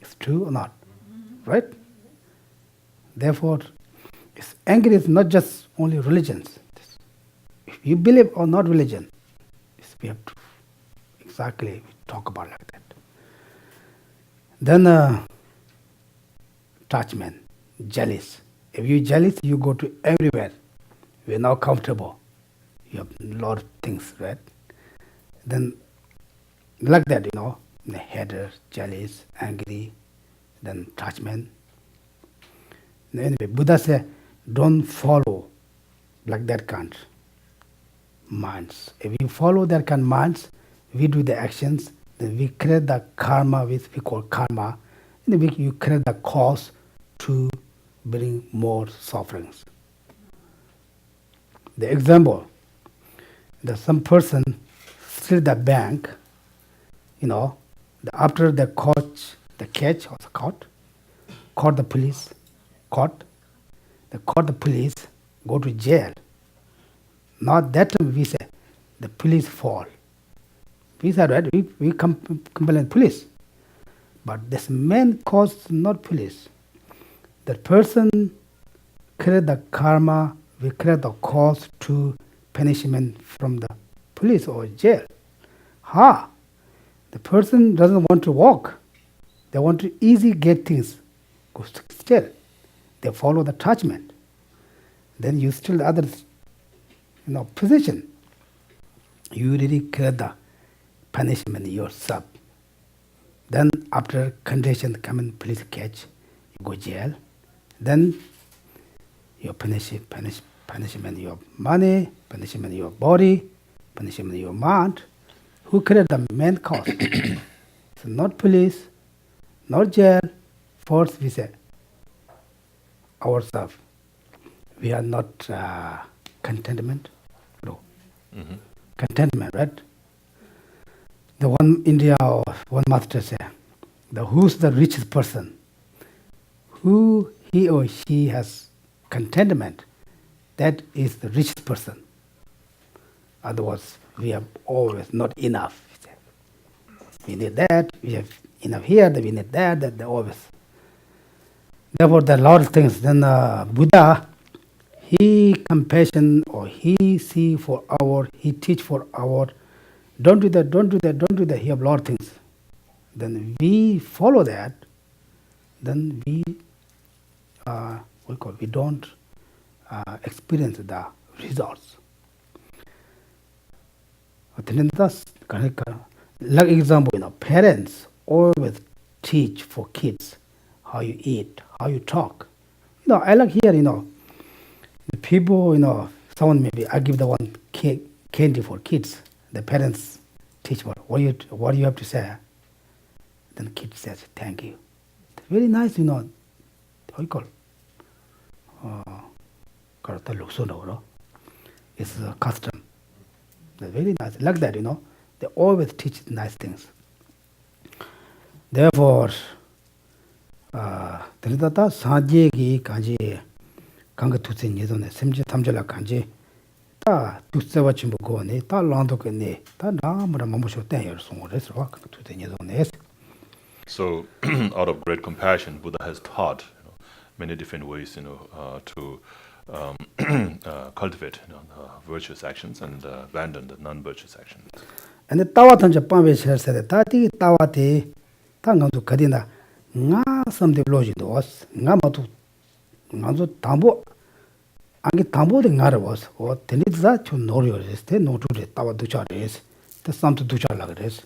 It's true or not? Right? Therefore, anger is not just only religions. If you believe or not religion, we have to exactly talk about like that. Then attachment, jealous. If you're jealous, you go to everywhere. You're now comfortable. You have a lot of things, right? Then like that, the hatred, jealous, angry, then attachment. Anyway, Buddha said, don't follow like that kind minds. If you follow that kind of minds, we do the actions, then we create the karma, which we call karma, and then you create the cause to bring more sufferings. The example, that some person steal the bank, after they caught the police, go to jail. Not that time we say the police fall. We said, right, we complain police. But this main cause is not police. That person create the karma, we create the cause to punishment from the police or jail. The person doesn't want to walk. They want to easy get things. Go to jail. They follow the attachment. Then you steal the other position. You really create the punishment yourself. Then after condition come in, police catch, you go jail. Then you punishment your money, punishment your body, punishment your mind. Who created the main cause? It's not police, not jail. First we say ourselves. We are not contentment. No. Mm-hmm. Contentment, right? The one India or one master said, who's the richest person? Who he or she has contentment, that is the richest person. Otherwise, we have always not enough. We need that, we have enough here, we need that always. Therefore, there are a lot of things. Then Buddha, he compassion, or he see for our, he teach for our, don't do that, don't do that, don't do that. He have a lot of things. Then we follow that, then we we don't experience the results. Like example, parents always teach for kids how you eat, how you talk. I like here, the people, someone maybe, I give the one candy for kids. The parents teach what do you have to say? Then the kid says, thank you. It's very nice, how you call it? It's a custom. It's very nice. Like that, they always teach nice things. Therefore, Tridata Saji gi kanji kanga tutsi nidone, simji tamjala kanji, ta tutsewa chimbo go ne, ta lando ke ne, ta namura mamusho ten yer songo res wa kanga tutsi nidone. So, out of great compassion, Buddha has taught many different ways, to cultivate virtuous actions and abandon the non-virtuous actions. And the tawa tanja pambe share said, tati tawa te, tanganzu kadina, nga samde loji dos, nga matu, nganzu tambo, angi tambo de ngara was, or tenitza to norio res, te no to the tawa ducha res, the sam to ducha lag res.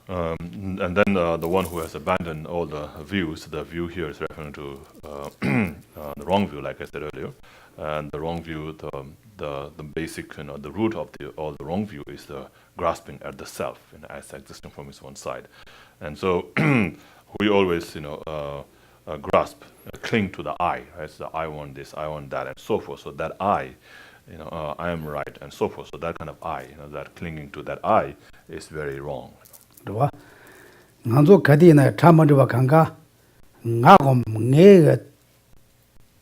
And then the one who has abandoned all the views, the view here is referring to the wrong view, like I said earlier. And the wrong view, the basic, the root of all the wrong view is the grasping at the self, as existing from its one side. And so we always, grasp, cling to the I, right? So I want this, I want that, and so forth. So that I am right, and so forth. So that kind of I, that clinging to that I is very wrong. Nganzo kadina tamanduwa kanga, ngagom ngega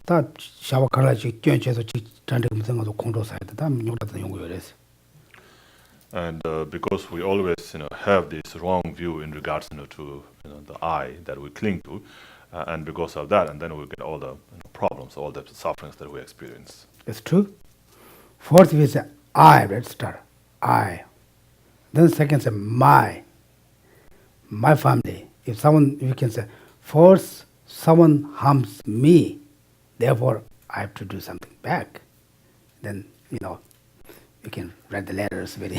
ta shawakara chi kyonche so chi tande kumsenga so kondo side ta nyota ta yongo yores. And because we always have this wrong view in regards to the I that we cling to, and because of that, and then we get all the problems, all the sufferings that we experience. It's true. Fourth we say I, let's start. I. Then second say my family. If you can say, first someone harms me, therefore I have to do something back. Then, you can write the letters very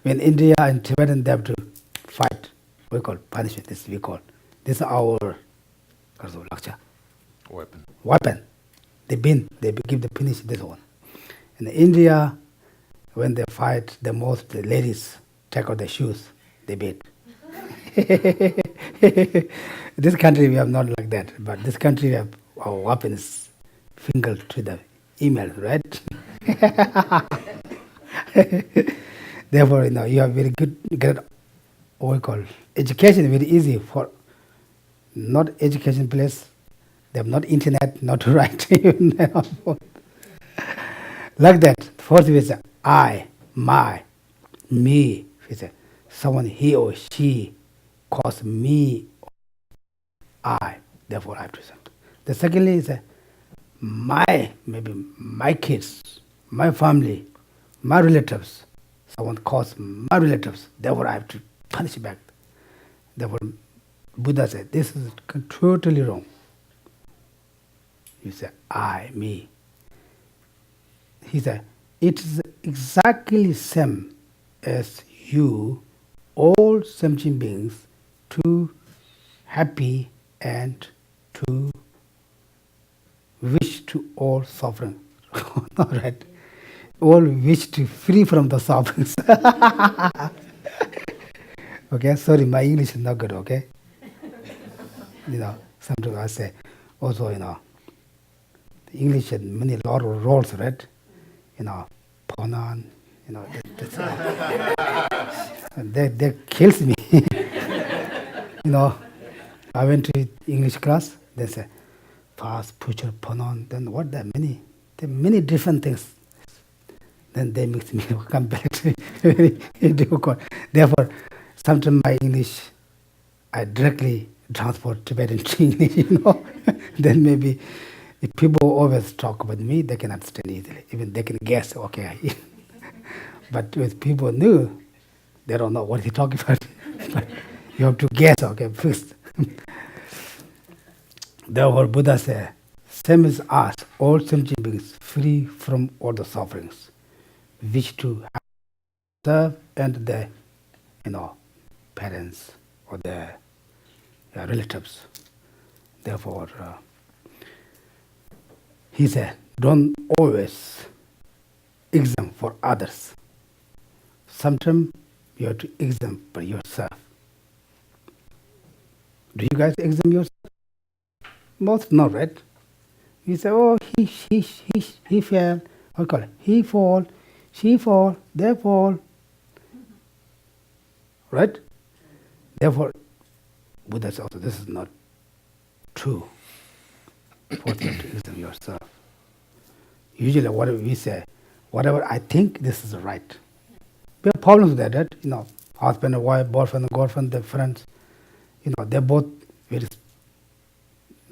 when India and Tibetan they have to fight, we call punishment, this is our weapon. They give the finish this one. In India, when they fight, the ladies take out their shoes, they beat. This country we have not like that, but this country we have our weapons fingered to the email, right? Therefore, you have very good, get what we call education very easy for not education place. They have not internet, not to write. Like that. Fourth is I, my, me. Someone he or she calls me I, therefore I have to do something. The secondly is maybe my kids, my family, my relatives. Someone calls my relatives, therefore I have to punish back. Therefore Buddha said, this is totally wrong. You say I, me. He said, it is exactly same as you, all sentient beings, to happy and to wish to all suffering. All right. All wish to free from the sufferings. Okay, sorry, my English is not good, okay? Sometimes I say, also, the English had many lot of roles, right? Ponan, that kills me. I went to English class, They say past, future, pronoun. Then what? There are many different things. Then they makes me come back to very difficult. Therefore, sometimes my English, I directly transport Tibetan to English, Then maybe if people always talk with me, they can understand easily. Even they can guess, okay. But with people new, they don't know what he's talking about. But you have to guess, okay, first. Therefore, Buddha said, same as us, all sentient beings free from all the sufferings, which to serve and their, parents or their relatives. Therefore, he said, don't always examine for others. Sometimes you have to examine for yourself. Do you guys examine yourself? Most not, right? You say, oh, he fell. What call it? He fall, she fall, they fall. Right? Therefore, Buddha says also this is not true. First you have to examine yourself. Usually whatever we say, whatever I think this is right. We have problems with that, right? Husband and wife, boyfriend and girlfriend, their friends, they both very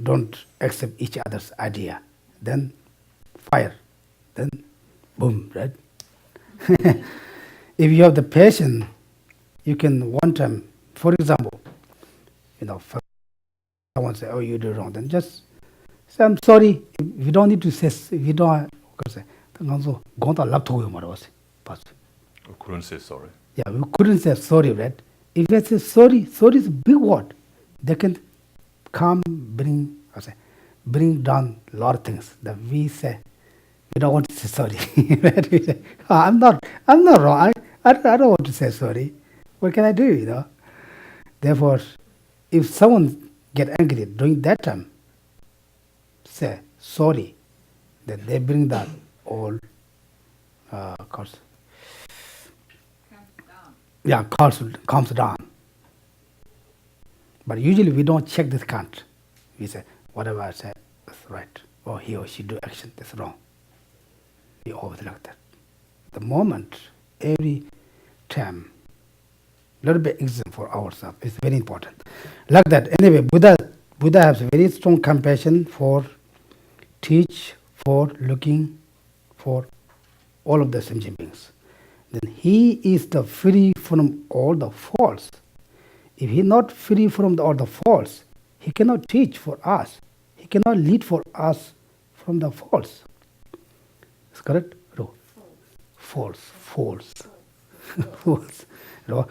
don't accept each other's idea. Then fire. Then boom, right? If you have the patience, you can one time, for example, someone say, oh, you did wrong, then just say, I'm sorry. You don't need to say, if you don't say, We couldn't say sorry. yeah, we couldn't say sorry, right? If they say sorry, sorry is a big word. They can bring down a lot of things that we say. We don't want to say sorry. Right? We say, oh, I'm not wrong. I don't want to say sorry. What can I do? Therefore, if someone get angry during that time, say sorry. Then they bring that all comes down. But usually we don't check this count. We say, whatever I said, that's right. Or he or she do action, that's wrong. We always like that. The moment, every time, little bit exam for ourselves is very important. Like that. Anyway, Buddha has very strong compassion for teach, for looking, for all of the sentient beings. Then he is the free from all the faults. If he not free from all the faults, he cannot teach for us. He cannot lead for us from the faults. Is correct? No. Faults. Faults. No.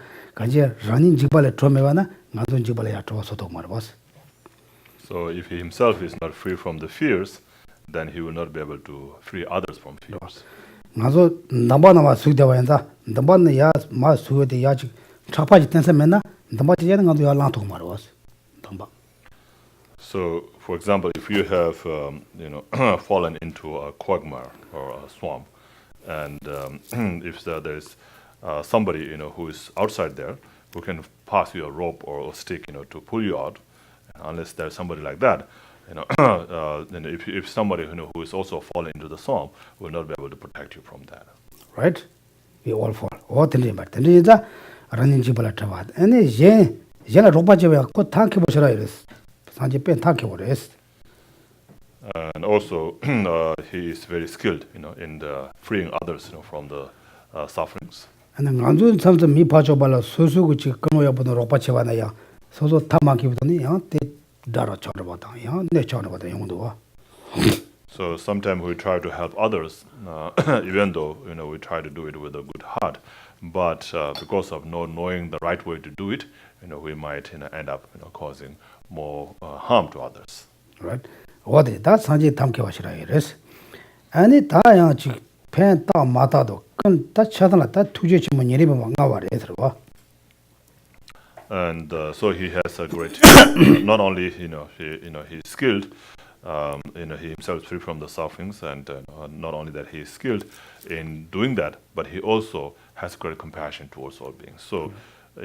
So if he himself is not free from the fears, then he will not be able to free others from fears. So, for example, if you have fallen into a quagmire or a swamp, and if there is somebody who is outside there who can pass you a rope or a stick to pull you out, unless there's somebody like that, then if somebody who is also falling into the swamp will not be able to protect you from that. Right? We all fall. And also, he is very skilled, in the freeing others, from the sufferings. And then sometimes me pachobala susu chi kanoya bono ropachevanaya soso tamaki botoni te dara chorabata ne chorabata yongdo. So sometimes we try to help others, even though we try to do it with a good heart, but because of not knowing the right way to do it, we might end up causing more harm to others. Right? What is that? Sanjay tamke washira iris. And it taya chi pen ta matado kan ta chadana ta tuje chi mo nyeri ba ngaware esrwa. And so he has a great, not only he's skilled, he himself is free from the sufferings, and not only that he is skilled in doing that, but he also has great compassion towards all beings. So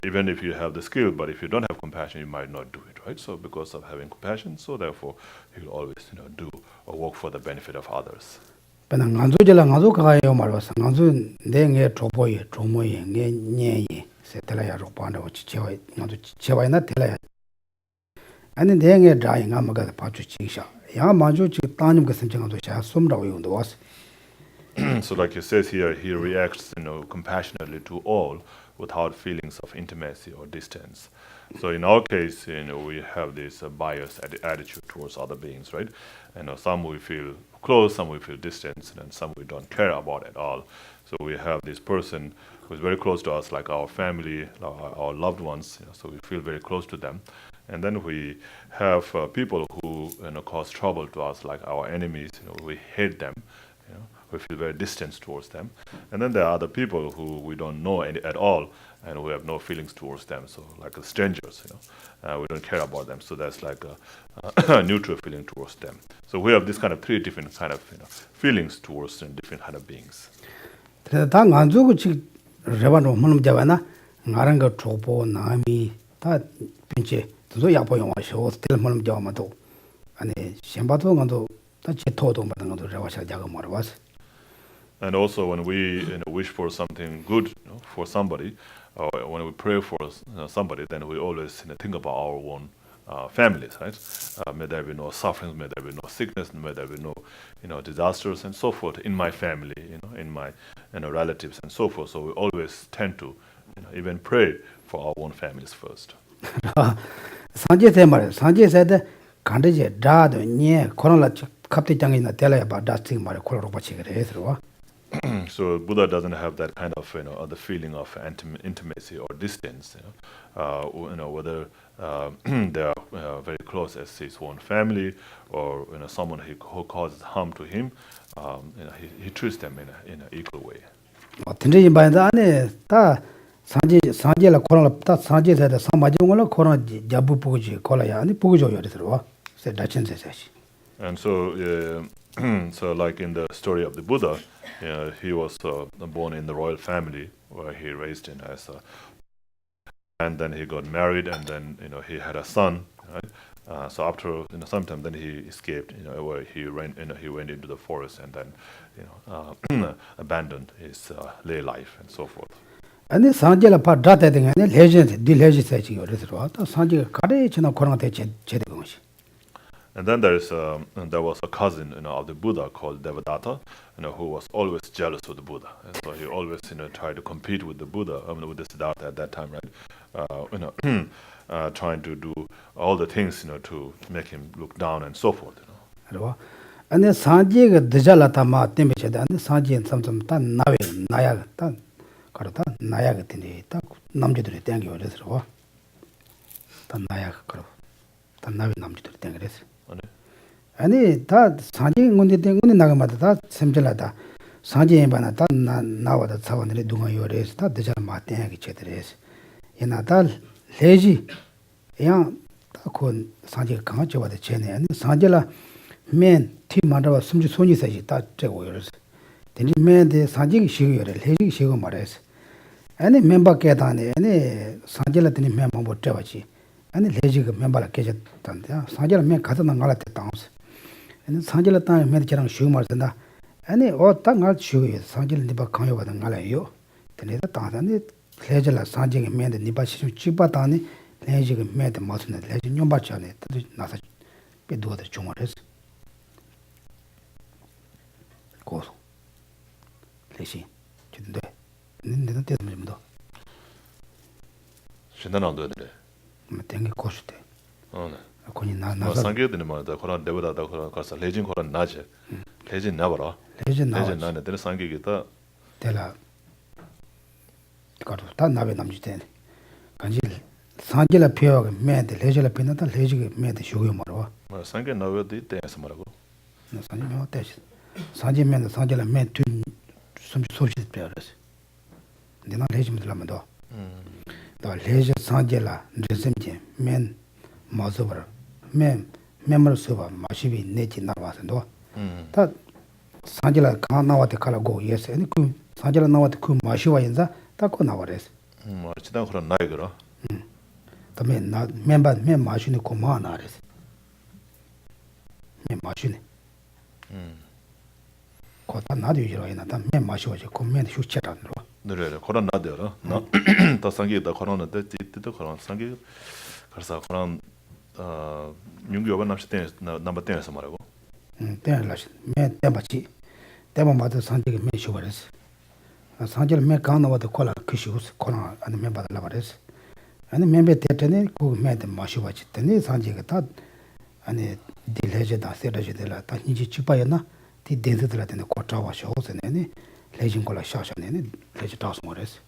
even if you have the skill, but if you don't have compassion, you might not do it, right? So because of having compassion, so therefore you'll always, do or work for the benefit of others. But nganzo jela nganzo kayo marwas nganzo nge troboye tromoye nge nyeye setela ya ropanda o chichewa nganzo chichewa na tela ya ani nge dai ngamaga pachu chisha ya manjo chi tanim gasim nganzo sha somra yondo was. So like he says here, he reacts, compassionately to all without feelings of intimacy or distance. So in our case, we have this biased attitude towards other beings, right? Some we feel close, some we feel distant, and some we don't care about at all. So we have this person who is very close to us, like our family, our loved ones. So we feel very close to them. And then we have people who cause trouble to us, like our enemies. We hate them. We feel very distant towards them. And then there are other people who we don't know at all, and we have no feelings towards them. So like strangers, we don't care about them. So that's like a neutral feeling towards them. So we have this kind of three different kind of feelings towards different kind of beings. 다 nganzo 치 레반로 문음 잡아나 나랑가 trobo 나미 다 빈체 도 야보 영화 쇼 스틸 문음 잡아마도 아니 셴바도 nganzo 다 제토도 받는 것도 레와샤 작아 말아봤어. And also when we wish for something good for somebody, or when we pray for somebody, then we always think about our own families, right? May there be no suffering, may there be no sickness, may there be no disasters and so forth in my family, in my relatives and so forth. So we always tend to even pray for our own families first. 산제 때말 산제 세대 간데제 다도 nye 코로나 갑자기 장이나 telaya ba dasting 말에 콜로 받치 그래 해서. So Buddha doesn't have that kind of the feeling of intimacy or distance, whether they are very close as his own family or someone who causes harm to him. He treats them in an equal way. 어떤지 봐야 안에 다 산제라 코로나 다 산제에다 상마정을 코로나 잡부 보고지 콜아야 아니 보고죠 이래서 세 다친세시. And so so like in the story of the Buddha, he was born in the royal family where he raised in as a, and then he got married, and then he had a son, right? So after sometime then he escaped, where he went into the forest and then abandoned his lay life and so forth. 아니 산제라 파 다다된 아니 레전드 딜레지스지 이래서 또 산제 가래 지나 코로나 때 제대로 것이. And then there was a cousin of the Buddha called Devadatta, who was always jealous of the Buddha, and so he always tried to compete with the Buddha, with the Siddhartha at that time, right? Trying to do all the things to make him look down and so forth. 아니 산제가 드잘라타 마 때문에 아니 산제 삼삼 다 나외 나야 다 가르다 나야 같은데 딱 남자들이 땡겨 그래서 다 나야 그러 다 나외 남자들이 땡겨 그래서. 아니 다 산지 군데 때문에 나가마다 다 샘절하다 산지에 바나 다 나와다 사원들이 누가 요래서 다 되자 마땡하게 제대로해서 얘나달 레지 양 다콘 산지가 강하게 와다 제네 아니 산지라 맨 팀만다와 숨지 손이 사지 다 되고 요래서 되니 맨데 산지기 시고 요래 레지 시고 말해서 아니 멤버 깨다네 아니 산지라 되니 멤버 못 잡아지 아니 레지가 멤버라 깨졌단데 산지라 맨 가서 나가라 됐다면서 아니 산지라 땅에 맨처럼 쉬고 말든다 아니 땅을 쉬고 산지를 니바 강요 받은 거라요 근데다 땅에 레지라 산지가 맨데 니바 시좀 집바다니 레지가 맨데 맞는 레지 뇽바잖아 또 나서 빼도다 중얼해서 고소 레시 진데 근데 때문에 뭐 신나는데 땡기 고스테 네. 거기 나 상계되는 말다 그런 데보다다 그런 가서 레진 그런 나제 레진 나버라 레진 나네 되는 상계기다 데라 가도 다 나베 남지대 간지 상계라 피어가 매데 레젤라 피나다 레지게 매데 쇼고 말어 뭐 상계 나외디 때에서 말하고 나 상계 뭐 때시 상계 매데 상계라 매트 좀 소시 빼어서 근데 나 레지면 들라면도 또 레지 상계라 레semje 맨 마저버 맨 메모스바 마시비 내지 나와서도 다 상계라 가 나와데 칼라고 예스 아니 그 상계라 나와데 그 마시와 인자 딱고 나와레스 지단 그런 나이 그러. 다음에 나 맨 마시네 고마 나래서. 맨 마시네. 거다 나도 이러이나 다맨 마시고지 고맨 휴치라는 거. 네래 그런 나대요. 더 상기다 그런 데 띠도 그런 상기 그래서 그런 윤교가 남시 때 넘버 10에서 말하고. 때라시 맨 때마치 때마다 상대가 맨 쇼버스. 상대를 맨 강나와도 콜라 크시우스 콜라 아니 맨 받으려 말했어. 아니 맨베 때때네 그 맨데 마시고지 때네 상대가 다 아니 딜해제다 세라제들라 다 이제 집바였나 디 덴드들라 되는 고타와 쇼스네네 레진 콜라 샤샤네네 레지 다스 모레스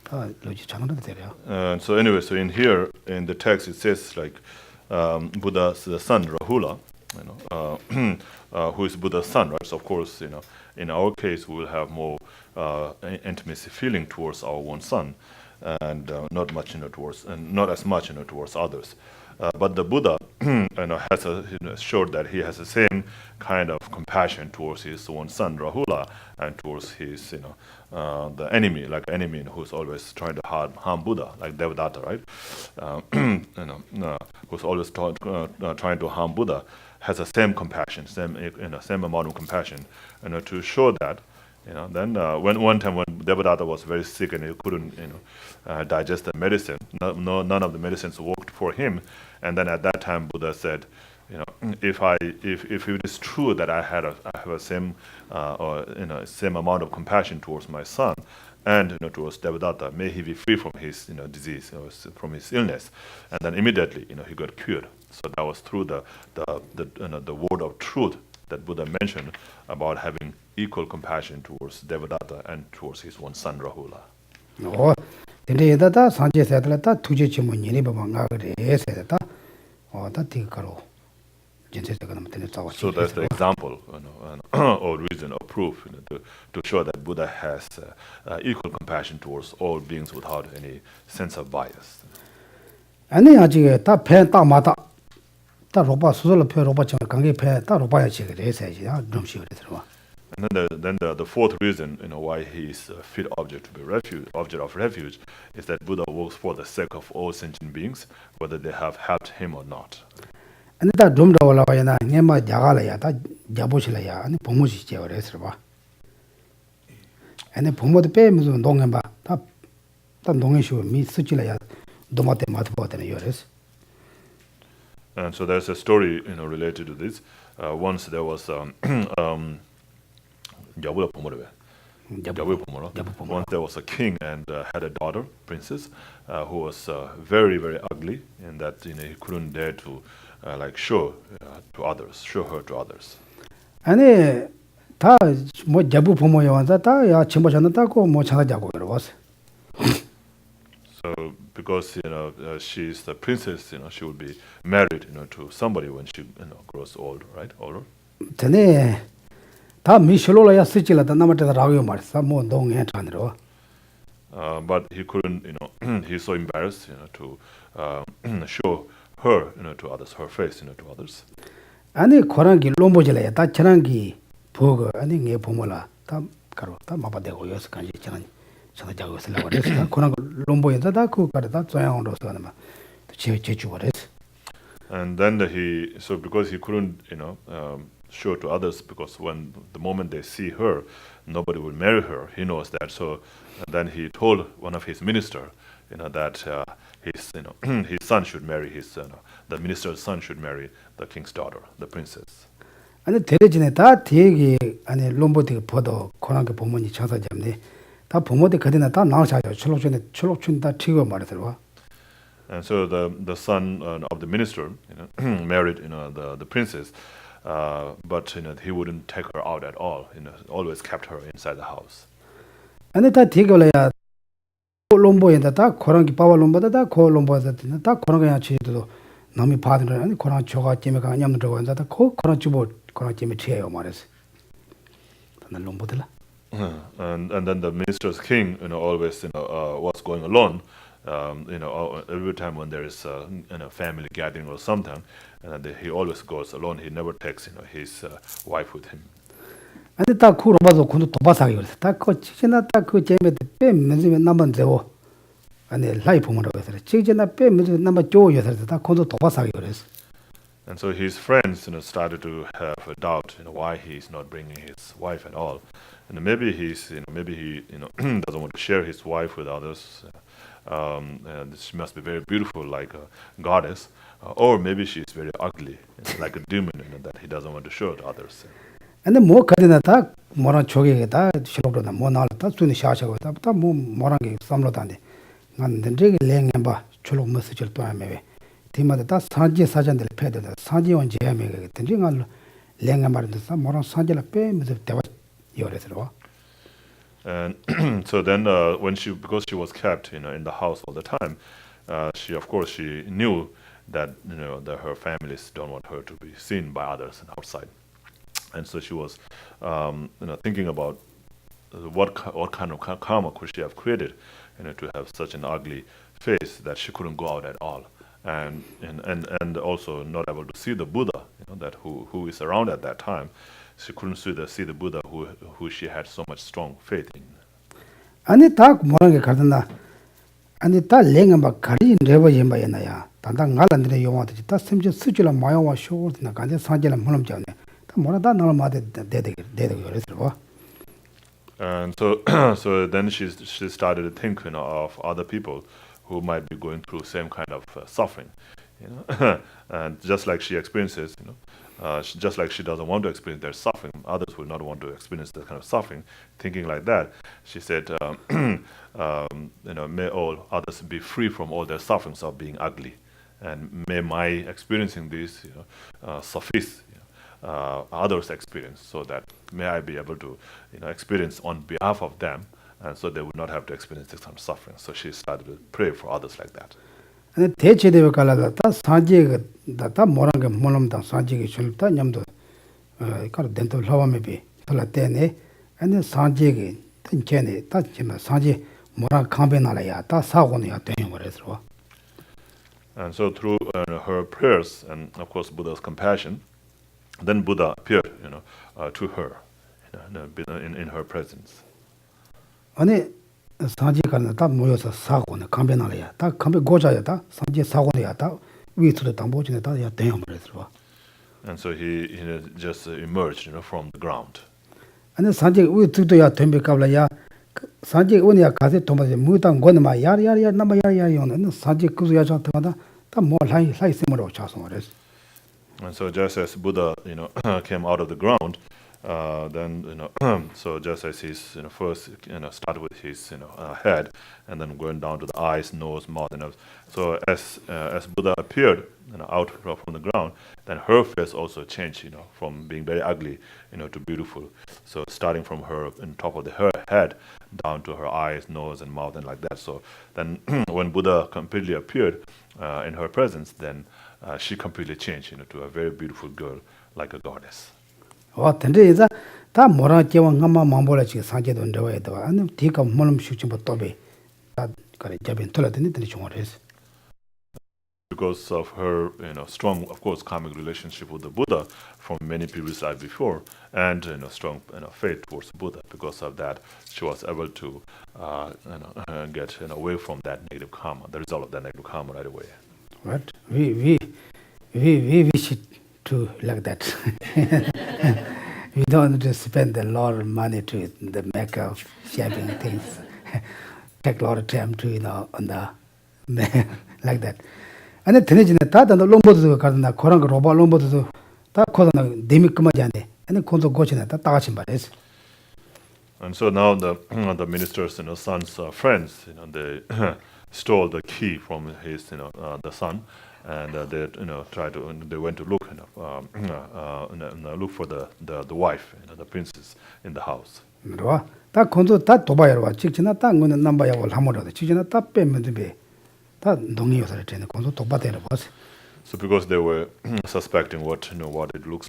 다 로지 장난도 되려. So anyway, so in here in the text it says like Buddha's son Rahula, who is Buddha's son, right? So of course, in our case we will have more intimacy feeling towards our own son, and not much, towards, and not as much, towards others. But the Buddha, has showed that he has the same kind of compassion towards his own son Rahula and towards his, the enemy, like enemy who's always trying to harm Buddha, like Devadatta, right? Who's always trying to harm Buddha, has the same compassion, same amount of compassion, to show that. Then when one time when Devadatta was very sick and he couldn't, digest the medicine, none of the medicines worked for him, and then at that time Buddha said, if it is true that I have a same same amount of compassion towards my son, and towards Devadatta, may he be free from his disease or from his illness, and then immediately he got cured. So that was through the word of truth that Buddha mentioned about having equal compassion towards Devadatta and towards his one son Rahula. 데레다다 산제세들다 투제치 문이니 바방가 그래 세다 다 티가로 진짜가 남한테 자고. So that's the example, or reason or proof, to show that Buddha has equal compassion towards all beings without any sense of bias. 아니 아직 다배다 마다 다 로바 수술로 표 로바 정 관계 배다 로바야지 그래서지 좀 쉬어야 들어와. And then the fourth reason, why he is a fit object to be object of refuge, is that Buddha works for the sake of all sentient beings, whether they have helped him or not. 아니 다 좀더 올라와야나 녀마 야가라야 다 야보실라야 아니 부모지 제어래서 봐. 아니 부모도 빼면서 농해 봐. 다 농해쇼 미 쓰질라야 도마테 마트보다는 요래서. And so there's a story, related to this. Once there was once there was a king and had a daughter, princess, who was very, very ugly, in that he couldn't dare to show her to others. 아니 다뭐 자부 부모여 왔다 다야 침보셨다고 뭐 찾아자고 그러었어. So because she's the princess, she would be married, to somebody when she grows old, right? Older. 전에 다 미실로라야 쓰질라다 남한테 라고요 말사 뭐 농해 전으로. But he couldn't, he's so embarrassed, to show her, to others, her face, to others. 아니 고랑기 롬보질라야 다 저랑기 보고 아니 내 부모라 다 가로 다 마바되고 여서 간지 저는 자고 쓰려고 그랬어. 고랑 롬보에다 다 그거 가다 조양으로서 하는 막 제주고 그랬어. And then because he couldn't, show to others, because when the moment they see her, nobody will marry her. He knows that. So then he told one of his minister, that his son should marry the minister's son should marry the king's daughter, the princess. 아니 대대진에 다 대기 아니 롬보티 보도 고랑게 부모님 장사 잡네. 다 부모들 그때는 다 나오셔요. 철록춘 다 튀고 말이더라. And so the son of the minister, married, the princess, but he wouldn't take her out at all. Always kept her inside the house. 아니 다 대결해야 롬보에다 다 고랑기 바와 롬보다 다 롬보다 다 고랑게 치도 남이 받는 아니 고랑 조가 찜에가 냠는 저거 한다 고 고랑 주보 고랑 찜에 치해요 말했어. 나 롬보들라. And then the minister's king, always was going alone. Every time when there is a family gathering or something, he always goes alone. He never takes his wife with him. 아니 다 쿠로바도 군도 도바사기 그랬어. 다 그 지나 다그 재메 빼면서 남만 되고 아니 라이프 뭐라고 해서 지지나 빼 무슨 남바 조여서 다 코도 도바사기 그랬어. And so his friends, started to have a doubt, why he's not bringing his wife at all. And maybe maybe he, doesn't want to share his wife with others. And she must be very beautiful, like a goddess, or maybe she's very ugly, like a demon, that he doesn't want to show to others. 근데 뭐 가디나 다 뭐랑 저기다 실로도나 뭐 나왔다 순이 샤샤고다 뭐 뭐랑 게 삼로다네. 난 되게 랭해봐 출록 메시지를 또 하면 디마다 다 사지 사전들 패드다 사지 원지 하면 되게 난 랭해 말도 사 뭐랑 사지를 빼 무슨 대화 요래서. And so then, because she was kept, in the house all the time, she knew that that her families don't want her to be seen by others outside, and so she was, thinking about what kind of karma could she have created, to have such an ugly face that she couldn't go out at all, and also not able to see the Buddha, that who is around at that time. She couldn't see the Buddha who she had so much strong faith in. 아니 다 뭐랑 게 가든나 아니 다 랭은 막 가리 레버지 마야나야 단단 갈란데 용어도 다 심지 수줄라 마야와 쇼르나 간데 산절라 몰음잖네 다 뭐라다 나마데 데데 그래서. And so so then she started to think, of other people who might be going through same kind of suffering, and just like she experiences, just like she doesn't want to experience their suffering, others will not want to experience that kind of suffering. Thinking like that, she said, may all others be free from all their sufferings of being ugly, and may my experiencing this, suffice others' experience, so that may I be able to, experience on behalf of them, and so they would not have to experience this kind of suffering. So she started to pray for others like that. 근데 대체되어 갈라다 다 사지가 다 뭐랑 게 몰음다 사지가 줄다 냠도 가르 덴도 라와메비 돌아때네 아니 사지가 땡케네 다 지마 사지 뭐랑 감베나라야 다 사고네야 되는 거래서. And so through her prayers and of course Buddha's compassion, then Buddha appeared, to her, in her presence. 아니 사지가 다 모여서 사고네 감베나라야 다 감베 고자야 다 사지 사고네야 다 위트도 담보진에 다 되는 거래서. And so he just emerged, from the ground. 아니 사지 위트도야 템베 갑라야 사지 원이야 가세 도마지 무당 권마 야야야 남아 야야요는 사지 그주야 잡다다 다뭐 라이 심으로 차서 그래서. And so just as Buddha, came out of the ground, then so just as he's first started with his head, and then going down to the eyes, nose, mouth, so as Buddha appeared out from the ground, then her face also changed, from being very ugly, to beautiful. So starting from her top of her head down to her eyes, nose, and mouth, and like that. So then when Buddha completely appeared in her presence, then she completely changed, to a very beautiful girl, like a goddess. 근데 이제 다 뭐라 제왕 한마 망보라지 사제도 እንደ와도 아니 뒤가 몰음 슈침 또베 다 그래 잡인 돌아다니 되는 중요해서. Because of her, strong, of course, karmic relationship with the Buddha from many previous lives before, and strong, faith towards Buddha. Because of that, she was able to, get away from that negative karma, the result of that negative karma right away. Right? We wish it to like that. We don't want to spend a lot of money to the make of shaping things. Take a lot of time to on the like that. 아니 드네지네 다다 롬보도 가는다 그런 거 로바 롬보도 다 코다나 데미크마지 않네. 아니 콘도 고치네 다 같이 말했어. And so now the minister's son's friends, they stole the key from his the son, and they went to look look for the wife, the princess in the house. 와, 다 콘도 다 도바야로 와. 직진나 땅 거는 남바야고 하모라도 직진나 다 빼면 돼. 다 동의요사를 되는 콘도 도바대로 봤어. So because they were suspecting what it looks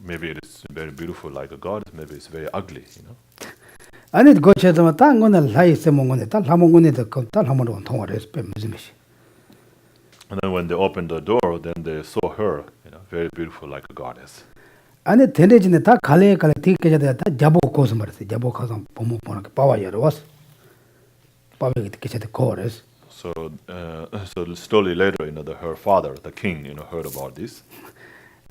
maybe it is very beautiful like a god, maybe it's very ugly, 아니 고쳐도 땅 거는 라이스 몽고네 다 하몽고네도 다 하모로 통화를 해서 빼면 돼. And then when they opened the door, then they saw her, very beautiful like a goddess. 아니 데네지네 다 갈래 뒤께져야 다 잡고 고서 말했어. 잡고 가서 보모 보는 게 빠와요. 왔어. Pabongka Geshe the chorus. So slowly later, her father, the king, heard about this.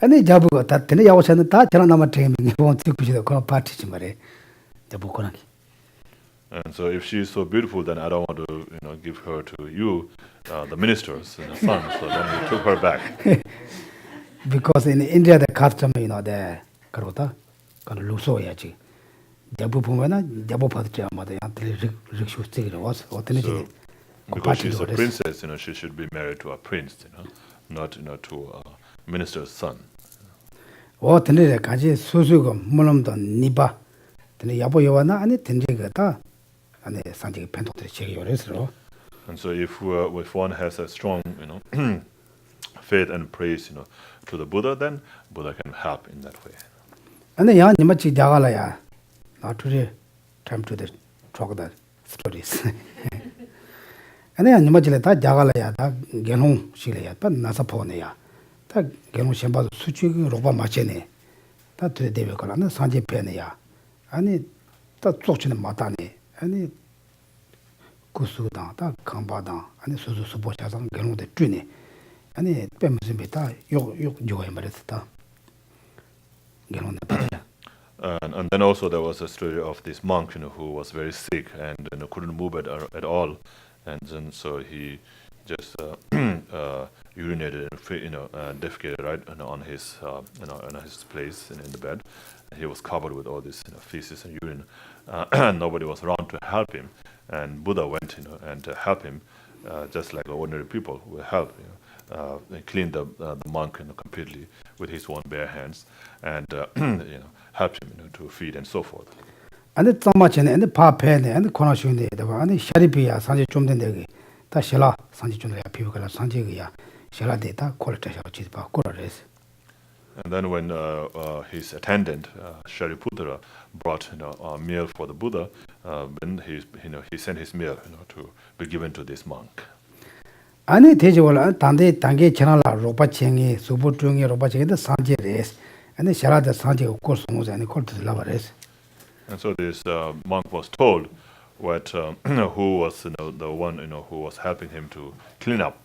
And the Jabu that the Yawas and the Tachanama training, he won't take the party. Jabu Konaki. And so if she is so beautiful, then I don't want to, give her to you, the ministers, son. So then he took her back. Because in India, the custom, the Karota, Luso Yachi. Jabu Pumana, Jabu Patria, Mother, Rickshaw Sticker was alternative. Because she's a princess, she should be married to a prince, not, to a minister's son. What the Kaji Suzugo, Mulumdon, Niba, the Yabo Yovana, and the Tenjigata, and the Sanji Pento Chigio. And so if one has a strong, faith and praise, to the Buddha, then Buddha can help in that way. And the young Nimachi Jagalaya, not today, time to talk the stories. And then Nimajileta Jagalaya, Genung Shilia, but Nasaponia, that Genung Shamba Suchi Roba Machene, that to the Devakola, Sanji Penia, and it that Sochin Matani, and it Kusudan, that Kambadan, and the Suzu Subochazan, Genung the Trini, and it Pemzimita, you Embaretta. And then also there was a story of this monk, who was very sick and couldn't move at all. And then so he just urinated and defecated right on his his place in the bed. He was covered with all this feces and urine. And nobody was around to help him. And Buddha went and to help him, just like ordinary people will help. They cleaned the monk completely with his own bare hands and helped him to feed and so forth. And the Tamachin and the Papen and the Konashun, and the Sharipia, Sanji Chumden, the Shela, Sanji Chundra, people, Sanjiga, Shela data, quality of Chispa, Kores. And then when his attendant, Shariputra, brought a meal for the Buddha, then he sent his meal to be given to this monk. Ani Tejola, Tande, Tange, Chanala, Ropachingi, Subutungi, Ropachingi, the Sanji race, and the Shara, the Sanji, of course, and the called to the Lavares. And so this monk was told what who was the one who was helping him to clean up.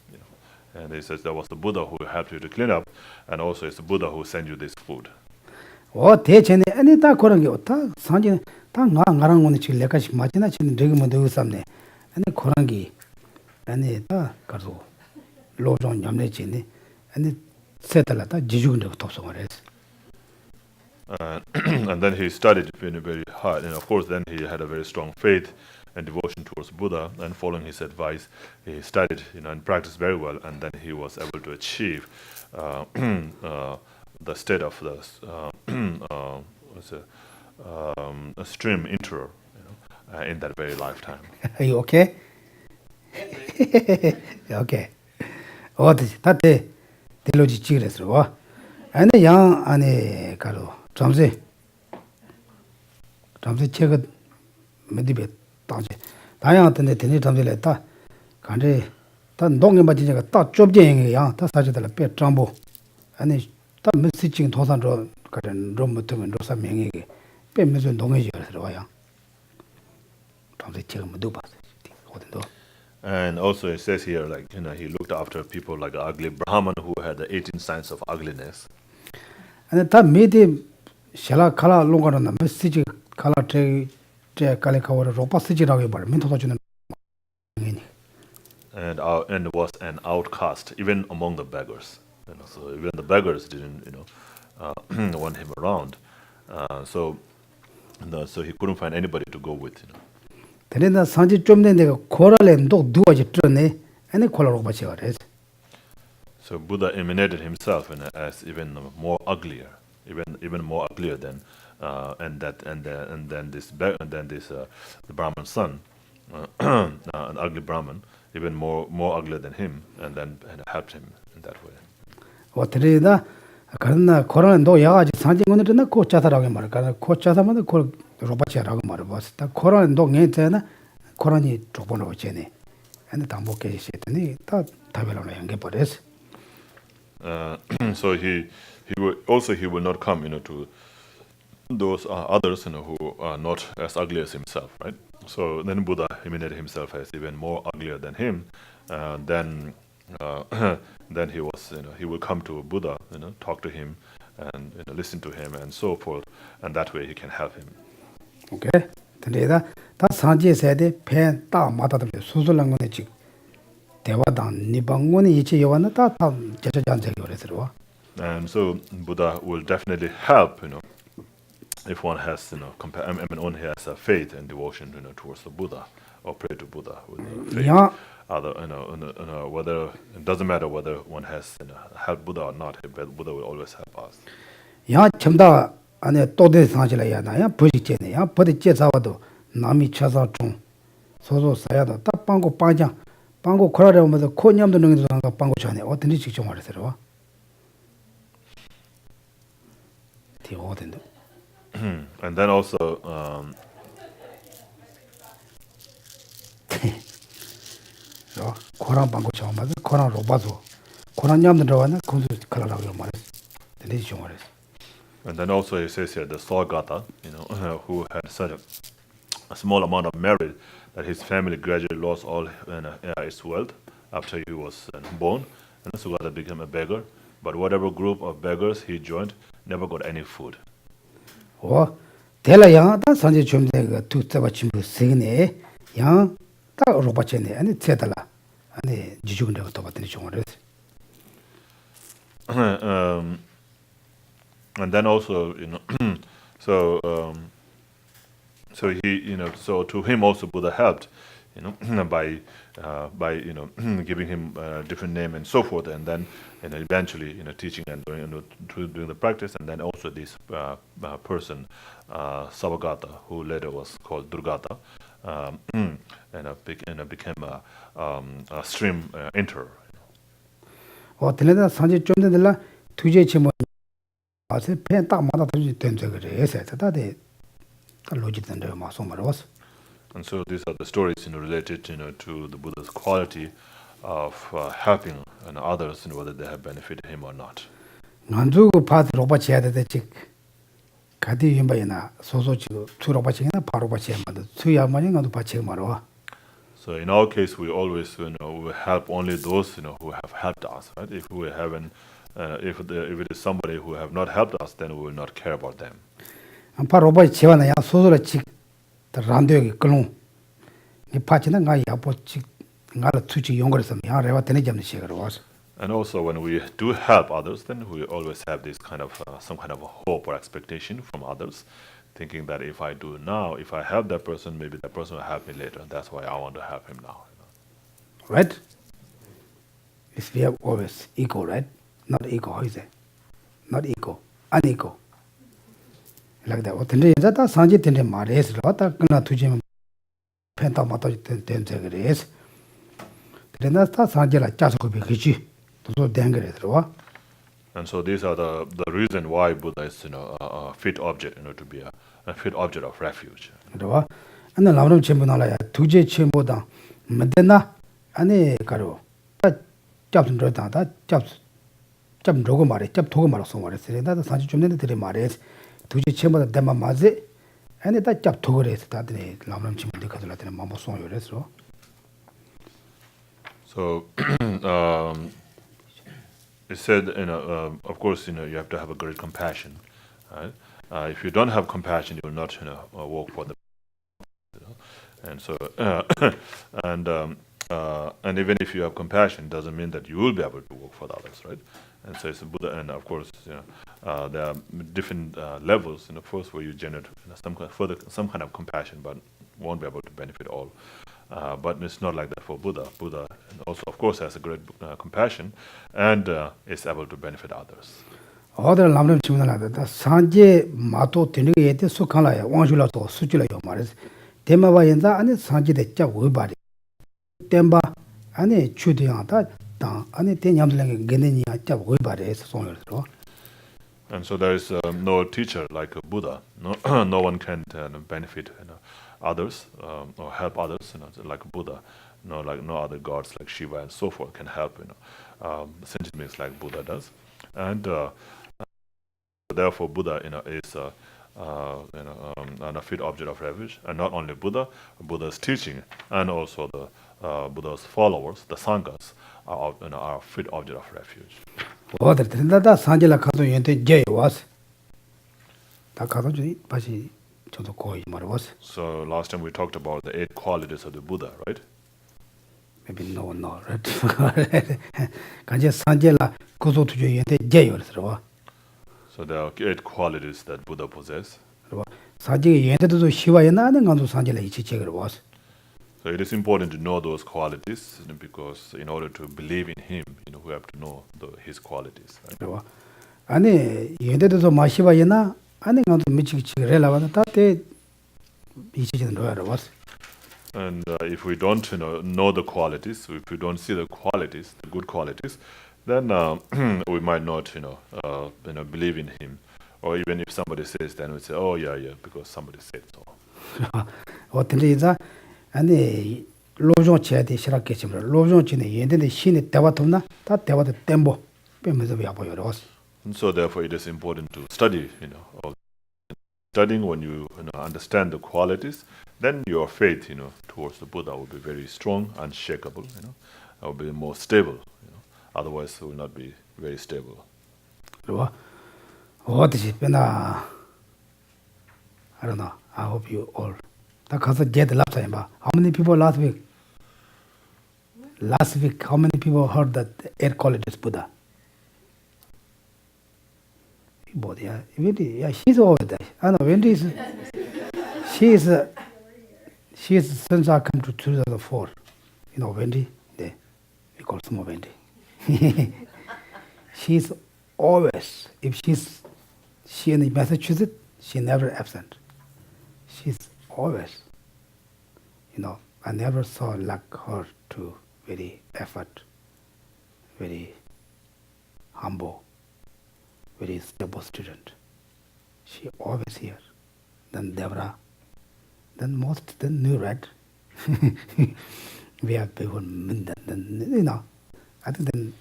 And he says there was the Buddha who helped you to clean up, and also it's the Buddha who sent you this food. Oh, Techene, any Takorangi, Sanji, Tanga, Narangoni, Lekash, Machina, Rigmo do something, and the Korangi, and the Kazo, Lojon Yamnechini, and the Setalata, Jijun of Topsomores. And then he studied very hard, and of course then he had a very strong faith and devotion towards Buddha, and following his advice he studied and practiced very well, and then he was able to achieve the state of the a stream enterer in that very lifetime. Are you okay? Okay. Oh, that's the logic. And the young and Karo. Tamse check medibet tanse dayang tene tene tamse le ta kande ta ndong ma jinga ta job jeng yang ta sa jidala pe trambo ani ta messaging thosan ro kaden rom mutum ro sa mengi pe mezo ndong ye ro yang tamse check medu ba hodendo. And also it says here, like he looked after people like an ugly Brahman who had the 18 signs of ugliness. And ta made Shela Kala Longarana, Message Kala Tre Kaleka, Ropa Sijiraga, Mintojan. And was an outcast, even among the beggars. So even the beggars didn't, want him around. So he couldn't find anybody to go with. Then the Sanji Jumden, Coral and Dog do a journey, and the color of Bachiares. So Buddha emanated himself as even more uglier. Even more uglier than the Brahman's son, an ugly Brahman, even more uglier than him, and helped him in that way. What is that? Karna Koran do Yaji Sanji on the Kochata Kochata, Robacha Ragamar, the Koran dog Yentana, Korani Tropono Chene, and the Tamboke Shetani, Tavelona and Gepodes. So he will not come to those others, who are not as ugly as himself, right? So then Buddha imitated himself as even more uglier than him. Then then he will come to Buddha, talk to him, and listen to him, and so forth, and that way he can help him. Okay. 근데 다 산지 세대 팬다 마다들 수술한 거네 지 대화당 니방원이 이치 요한은 다 제자잔적이 그래서. And so Buddha will definitely help, if one has, one has faith and devotion, towards the Buddha, or pray to Buddha with faith. Yeah. Other, whether it doesn't matter whether one has helped Buddha or not, but Buddha will always help us. 야 참다 안에 또대 상실이야 나야 버리겠네. 야 버리 제자와도 남이 쳐서 좀 소소 사야도 딱 방고 빠장 방고 코라래 오면서 코냠도 능도 상가 방고 전에 어떤지 직접 말해서. And then also 코란 방고 처음 봐서 코란 로바서 코란 냠도 들어가는 군수 칼라라고 말했어. 근데 좀 말했어. And then also he says here the Tsongkhapa, who had such a small amount of merit that his family gradually lost all its wealth after he was born, and Tsongkhapa became a beggar. But whatever group of beggars he joined never got any food. 대라야 다 산지 좀 내가 두자바 침부 세네 양딱 로바체네 아니 제달라 아니 지죽은 내가 또 봤더니 정말 And then also, so he, so to him also Buddha helped, by giving him a different name and so forth, and then eventually teaching and doing the practice, and then also this person Savagata, who later was called Durgata, became a stream enterer. 어때나 산지 좀 내라 두제 치모 아세 팬딱 맞아 들지 된저 그래 해서 다데 로지던데 마소 말았어. And so these are the stories related to the Buddha's quality of helping others, whether they have benefited him or not. 난주고 파드 로바치야 되지. 가디 임바이나 소소치고 주로바치나 바로바치야 맞아. 수야만이 나도 바치 말어. So in our case, we always, we help only those, who have helped us, right? If we haven't, if it is somebody who have not helped us, then we will not care about them. 바로바치 치와나야 소소라치 란도에 끌롱. 이 파치는 가 야보치 나를 투지 용거에서 야 레와 되는 점이 시가로 와서. And also, when we do help others, then we always have this kind of some kind of a hope or expectation from others, thinking that if I do now, if I help that person, maybe that person will help me later. And that's why I want to help him now. Right? If we have always ego, right? Not ego, how is it? Not ego, unequal. Like that. 어떤데 다 산지 된데 말해서 왔다 끝나 두지면 펜타 맞다 된 저그래서. 그러나 다 산지라 짜서 그지. 또 댕그래 들어와. And so these are the reason why Buddha is a fit object, to be a fit object of refuge. 들어와. 안에 lam-rim 전부 나라야 두제 전부다. 맨데나 안에 가로. 잡좀 들었다. 잡 로고 말해. 잡 도고 말았어 말했어. 나도 산지 좀 내는 들이 말해. 두제 전부다 대만 맞지. 안에 다잡 도고래서 다들 lam-rim 전부 가들라더니 마모 송요 그랬어. So it said, of course, you have to have a great compassion. Right? If you don't have compassion, you will not, work for the. And so, and even if you have compassion, doesn't mean that you will be able to work for the others, right? And so it's a Buddha, and of course, there are different levels. First, where you generate some kind of compassion, but won't be able to benefit all. But it's not like that for Buddha. Buddha also, of course, has a great compassion and is able to benefit others. 어들 lam-rim 치문나다 산제 마토 되는 게 예때 속한라야 왕줄라도 수줄라요 말해서 대마바 연자 안에 산지대 짜 외바리 템바 안에 추디야다 당 안에 대냠들에게 게네니 짜 외바리에서 송을 들어. And so there is no teacher like a Buddha. No one can benefit others or help others, like Buddha. No other gods like Shiva and so forth can help, sentient beings like Buddha does. And therefore, Buddha, is and a fit object of refuge. And not only Buddha, Buddha's teaching, and also the Buddha's followers, the sanghas, are a fit object of refuge. 어들 된다다 산지라 가서 연대 제 와서 다 가서 주니 다시 저도 거의 말아봤어. So last time we talked about the 8 qualities of the Buddha, right? Maybe no, right? 간제 산지라 고소 투조 연대 제 요르서 So there are 8 qualities that Buddha possess. 산지 연대도 시와에 나는 간도 산지라 이치체를 와서. So it is important to know those qualities, because in order to believe in him, we have to know his qualities. Right? 아니 연대도 마시와에나 아니 간도 미치치 relevant 다때 이치체는 로야로 와서. And if we don't know the qualities, if we don't see the qualities, the good qualities, then we might not believe in him. Or even if somebody says, then we say, oh yeah, because somebody said so. 어떤데 이자 아니 로종 제대 시작했지만 로종 지네 연대의 신의 대화도나 다 대화도 땜보 빼면서 왜 보여요. And so therefore it is important to study, studying when you understand the qualities, then your faith, towards the Buddha will be very strong, unshakable, will be more stable, otherwise it will not be very stable. 어디지 빼나 I don't know. I hope you all. That 가서 get the last time. How many people last week? Last week, how many people heard that air quality is Buddha? Yeah, she's over there. I know Wendy is. She is since I come to 2004. Wendy, we call small Wendy. She's always, if she in Massachusetts, she never absent. She's always, I never saw like her to very effort, very humble, very stable student. She always here. Then Devra, then new red. We have people, then, I think then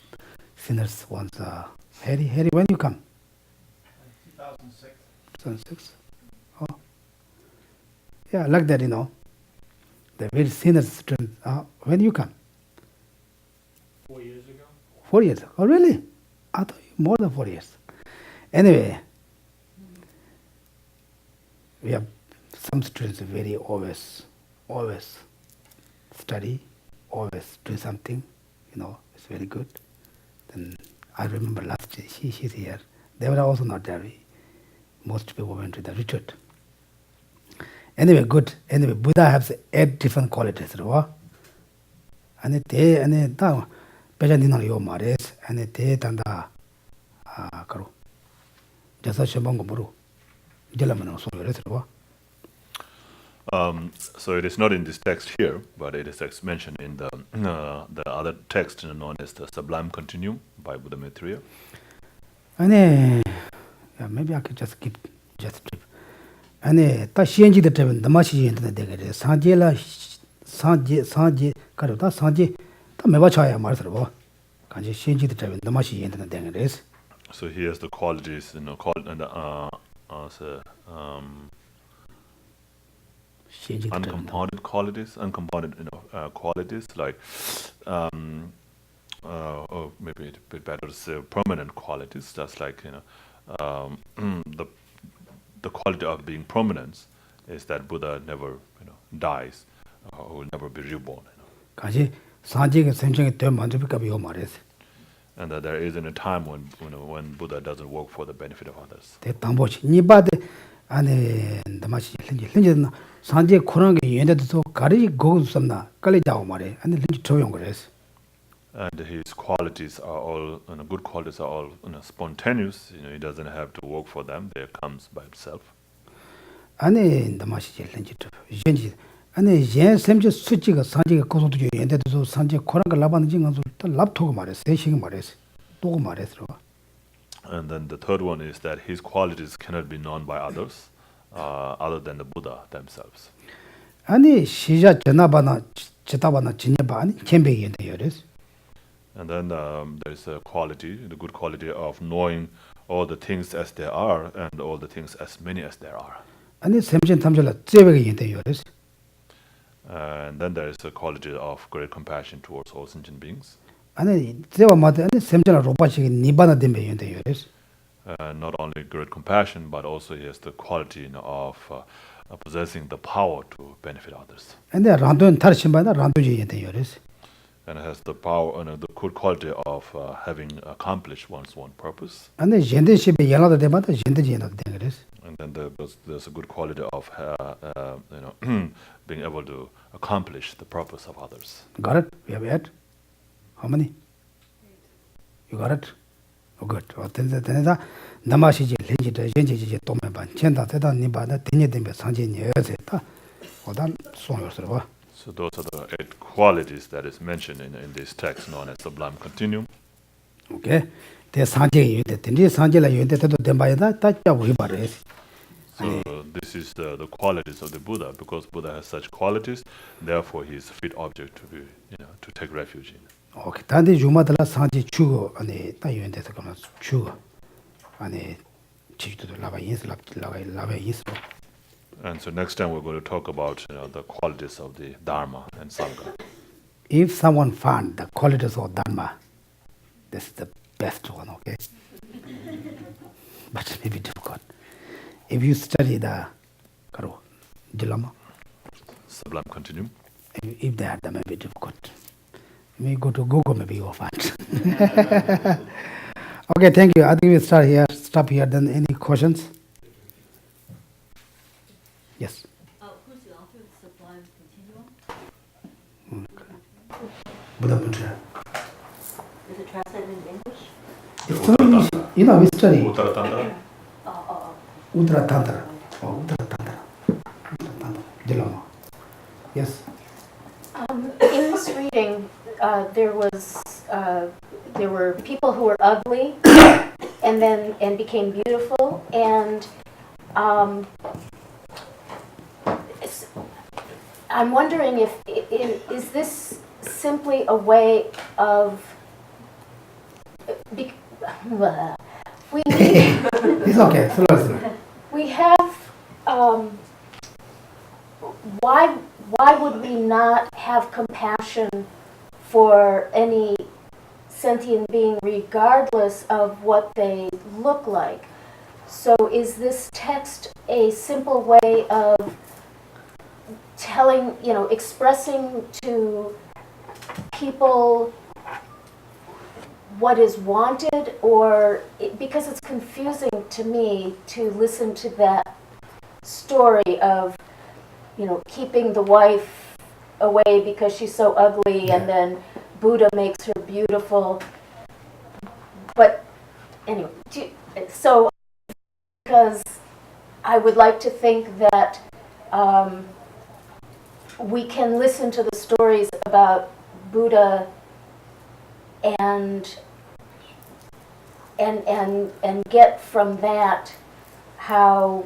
sinners once, Harry, when you come? 2006. 2006? Oh. Yeah, like that, The very sinners student, when you come? 4 years ago. 4 years. Oh, really? I thought more than 4 years. Anyway, we have some students very always study, always do something, it's very good. Then I remember last year, she's here. They were also not there. Most people went to the retreat. Anyway, good. Anyway, Buddha has 8 different qualities. And they da bejanina yo mares and they tanda karu. Jasa shembango muru. Jelamano so resro. So it is not in this text here, but it is mentioned in the other text known as the Sublime Continuum by Buddha Maitreya. And maybe I could just keep just trip. And ta shenji the travel, the mashi into the degade. Sanjela Sanji Karuta Sanji, the Mevachaya Martha. Can you change the travel, the mashi into the degades? So he has the qualities, called uncompounded qualities, qualities like, or maybe a bit better to say permanent qualities. That's like, the quality of being permanence is that Buddha never, dies, or will never be reborn. And that there isn't a time when Buddha doesn't work for the benefit of others. And his qualities are all, good qualities are all spontaneous. He doesn't have to work for them; they comes by himself. And then the third one is that his qualities cannot be known by others, other than the Buddha themselves. And then there is a quality, the good quality of knowing all the things as they are and all the things as many as there are. 아니 샘진 탐절라 제베게 인데 요레스. And then there is a quality of great compassion towards all sentient beings. 아니 제와 마데 아니 샘진라 로바시기 니바나 뎀베 인데 요레스. Not only great compassion, but also he has the quality of possessing the power to benefit others. 근데 란도는 타르신바나 란도지 인데 요레스. And has the power and the good quality of having accomplished one's own purpose. 아니 젠데시베 연라도 데마다 젠데지 연라도 데 그레스. And then there's a good quality of being able to accomplish the purpose of others. Got it? We have it? How many? You got it? Oh, good. then 나마시지 렌지데 젠지지 또메반 젠다 대다 니바다 데니데베 상진이 여세다. 오단 송요스로. So those are the 8 qualities that is mentioned in this text known as the sublime continuum. Okay. 대 상제 유데 데니 상제라 유데 때도 덴바이다 따짜 위바레스. So this is the qualities of the Buddha. Because Buddha has such qualities, therefore he is a fit object to be, to take refuge in. 오케이. 단데 유마들라 상제 추고 아니 따 유데서 그만 추고 아니 지주도 라바 인스 라바 인스. And so next time we're going to talk about the qualities of the Dharma and Sangha. If someone found the qualities of Dharma, this is the best one, okay? But it may be difficult. If you study the Dilama, Sublime continuum. if that may be difficult. You may go to Google, maybe you'll find. Okay, thank you. I think we'll stop here. Then any questions? Yes. Who's the author of the Sublime Continuum? Buddha Putra. Is it translated in English? It's so we study Uttara Tantra. Uttara Tantra. Uttara Tantra. Dilama. Yes. In this reading, there were people who were ugly, and became beautiful, and I'm wondering if is this simply a way of we need, It's okay. Slow. we have why would we not have compassion for any sentient being regardless of what they look like? So is this text a simple way of telling, expressing to people what is wanted, or because it's confusing to me to listen to that story of, keeping the wife away because she's so ugly, and then Buddha makes her beautiful. But anyway, so because I would like to think that we can listen to the stories about Buddha and get from that how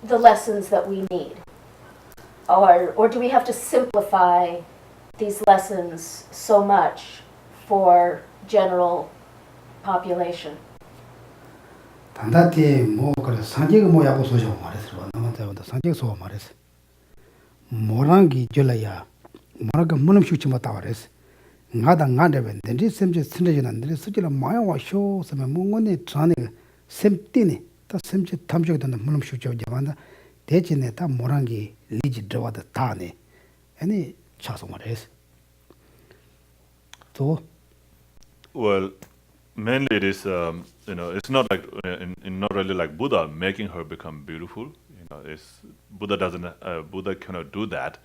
the lessons that we need, or do we have to simplify these lessons so much for general population? 단다티 뭐 그래 상제가 뭐야고 소셔 말했어. 남한테도 상제가 소 말했어. 모랑기 줄라야 모라가 문음 쉬지 못하고 그랬어. 나다 나데벤 덴지 셈제 신뢰지는데 수지라 마야와 쇼 섬에 몽원이 전에 셈띠니 다 셈제 탐적이 된다 문음 쉬지 잡한다. 대진에 다 모랑기 리지 들어와도 다네. 아니 차서 말했어. 또 Well, mainly it is, it's not like not really like Buddha making her become beautiful. Buddha cannot do that.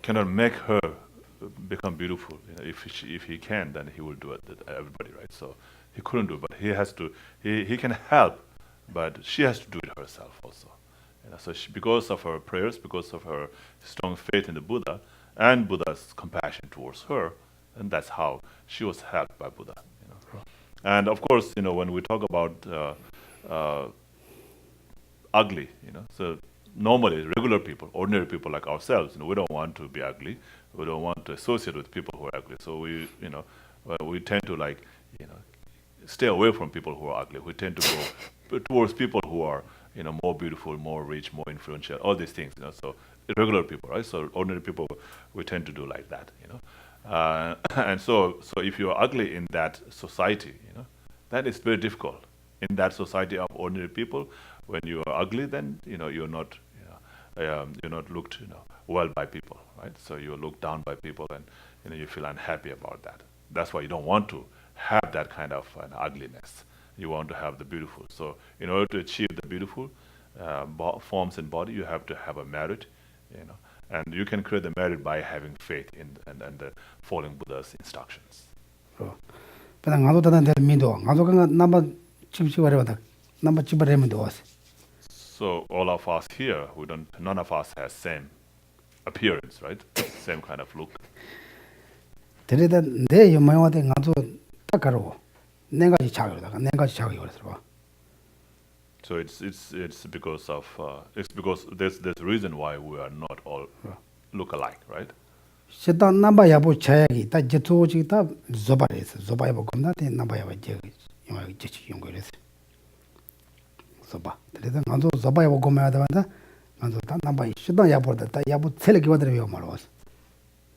Cannot make her become beautiful. If he can, then he will do it. Everybody, right? So he couldn't do it, but he has to. He can help, but she has to do it herself also. So because of her prayers, because of her strong faith in the Buddha and Buddha's compassion towards her, and that's how she was helped by Buddha. And of course, when we talk about ugly, so normally regular people, ordinary people like ourselves, we don't want to be ugly. We don't want to associate with people who are ugly. So we tend to stay away from people who are ugly. We tend to go towards people who are, more beautiful, more rich, more influential, all these things, so regular people, right? So ordinary people, we tend to do like that, and so if you are ugly in that society, then it's very difficult. In that society of ordinary people, when you are ugly, then, you're not looked, well by people, right? So you're looked down by people, and, you feel unhappy about that. That's why you don't want to have that kind of an ugliness. You want to have the beautiful. So in order to achieve the beautiful forms and body, you have to have a merit, and you can create the merit by having faith in and following Buddha's instructions. But ngado ta den mindo ngado ka number chip whatever the number chip was. So all of us here, none of us has same appearance, right? Same kind of look. There they you might want to ngado takaro. 내가 자기로 그래서 So it's because of there's a reason why we are not all look alike, right? 시단 남바 야부 차야기 다 제토지 다 조바레스 조바에 보건다 데 남바 야부 제 영화 제치 연구해서 조바 그래서 간도 조바에 보고면 하다가 간도 다 남바 시단 야부다 다 야부 셀기 와드려 말어.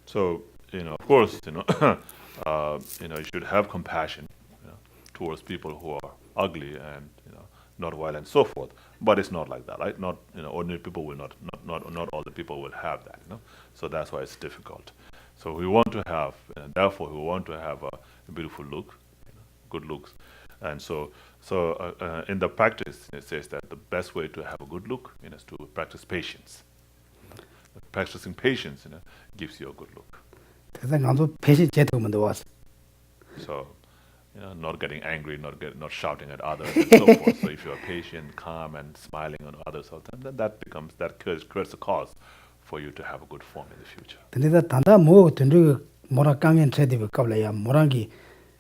So of course, you should have compassion, towards people who are ugly and not violent and so forth. But it's not like that, right? Not ordinary people will not all the people will have that, So that's why it's difficult. So we want to have, therefore we want to have a beautiful look, good looks, and so in the practice it says that the best way to have a good look is to practice patience. Practicing patience, gives you a good look. 그래서 간도 패시 제도면 도와서. So. Not getting angry, not shouting at others, and so forth. So if you are patient, calm, and smiling on others all the time, then that creates a cause for you to have a good form in the future. 근데 단다 뭐 된저 뭐라 강연 제대로 qabla야 뭐랑기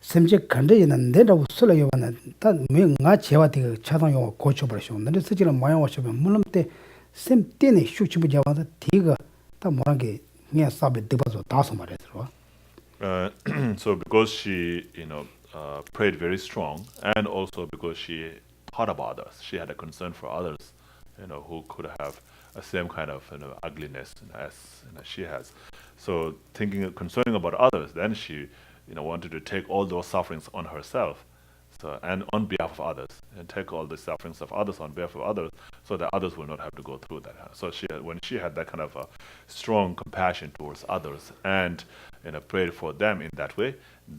심지 간대는 내라고 쓸어요 하는 다 뭐가 제와디 차상용 고쳐 버리셔. 근데 스지는 모양 와셔면 물론 셈 때네 슈치부 잡아서 디가 다 뭐랑기 그냥 사베 되봐서 다서 말해서. So because she, prayed very strong, and also because she thought about others, she had a concern for others, who could have a same kind of ugliness as she has. So concerning about others, then she, wanted to take all those sufferings on herself, and on behalf of others, and take all the sufferings of others on behalf of others, so that others will not have to go through that. So when she had that kind of a strong compassion towards others, and prayed for them in that way,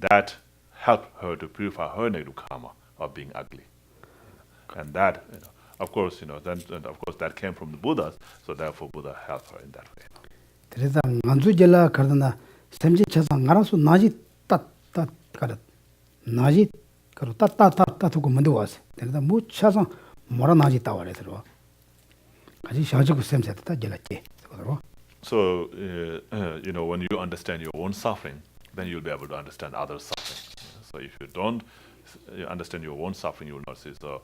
that helped her to purify her negative karma of being ugly, and that, of course, that came from the Buddhas. So therefore, Buddha helped her in that way. 그래서 안주젤라 가르나 샘지 차상 알아서 나지 따따 가르 나지 가르 따따따따 두고 먼저 왔어. 그래서 뭐 차상 뭐라 나지 따와래 들어. 같이 샤지고 샘세다 jel라지. 그러고. So when you understand your own suffering, then you'll be able to understand others' suffering. So if you don't understand your own suffering, you will not see. So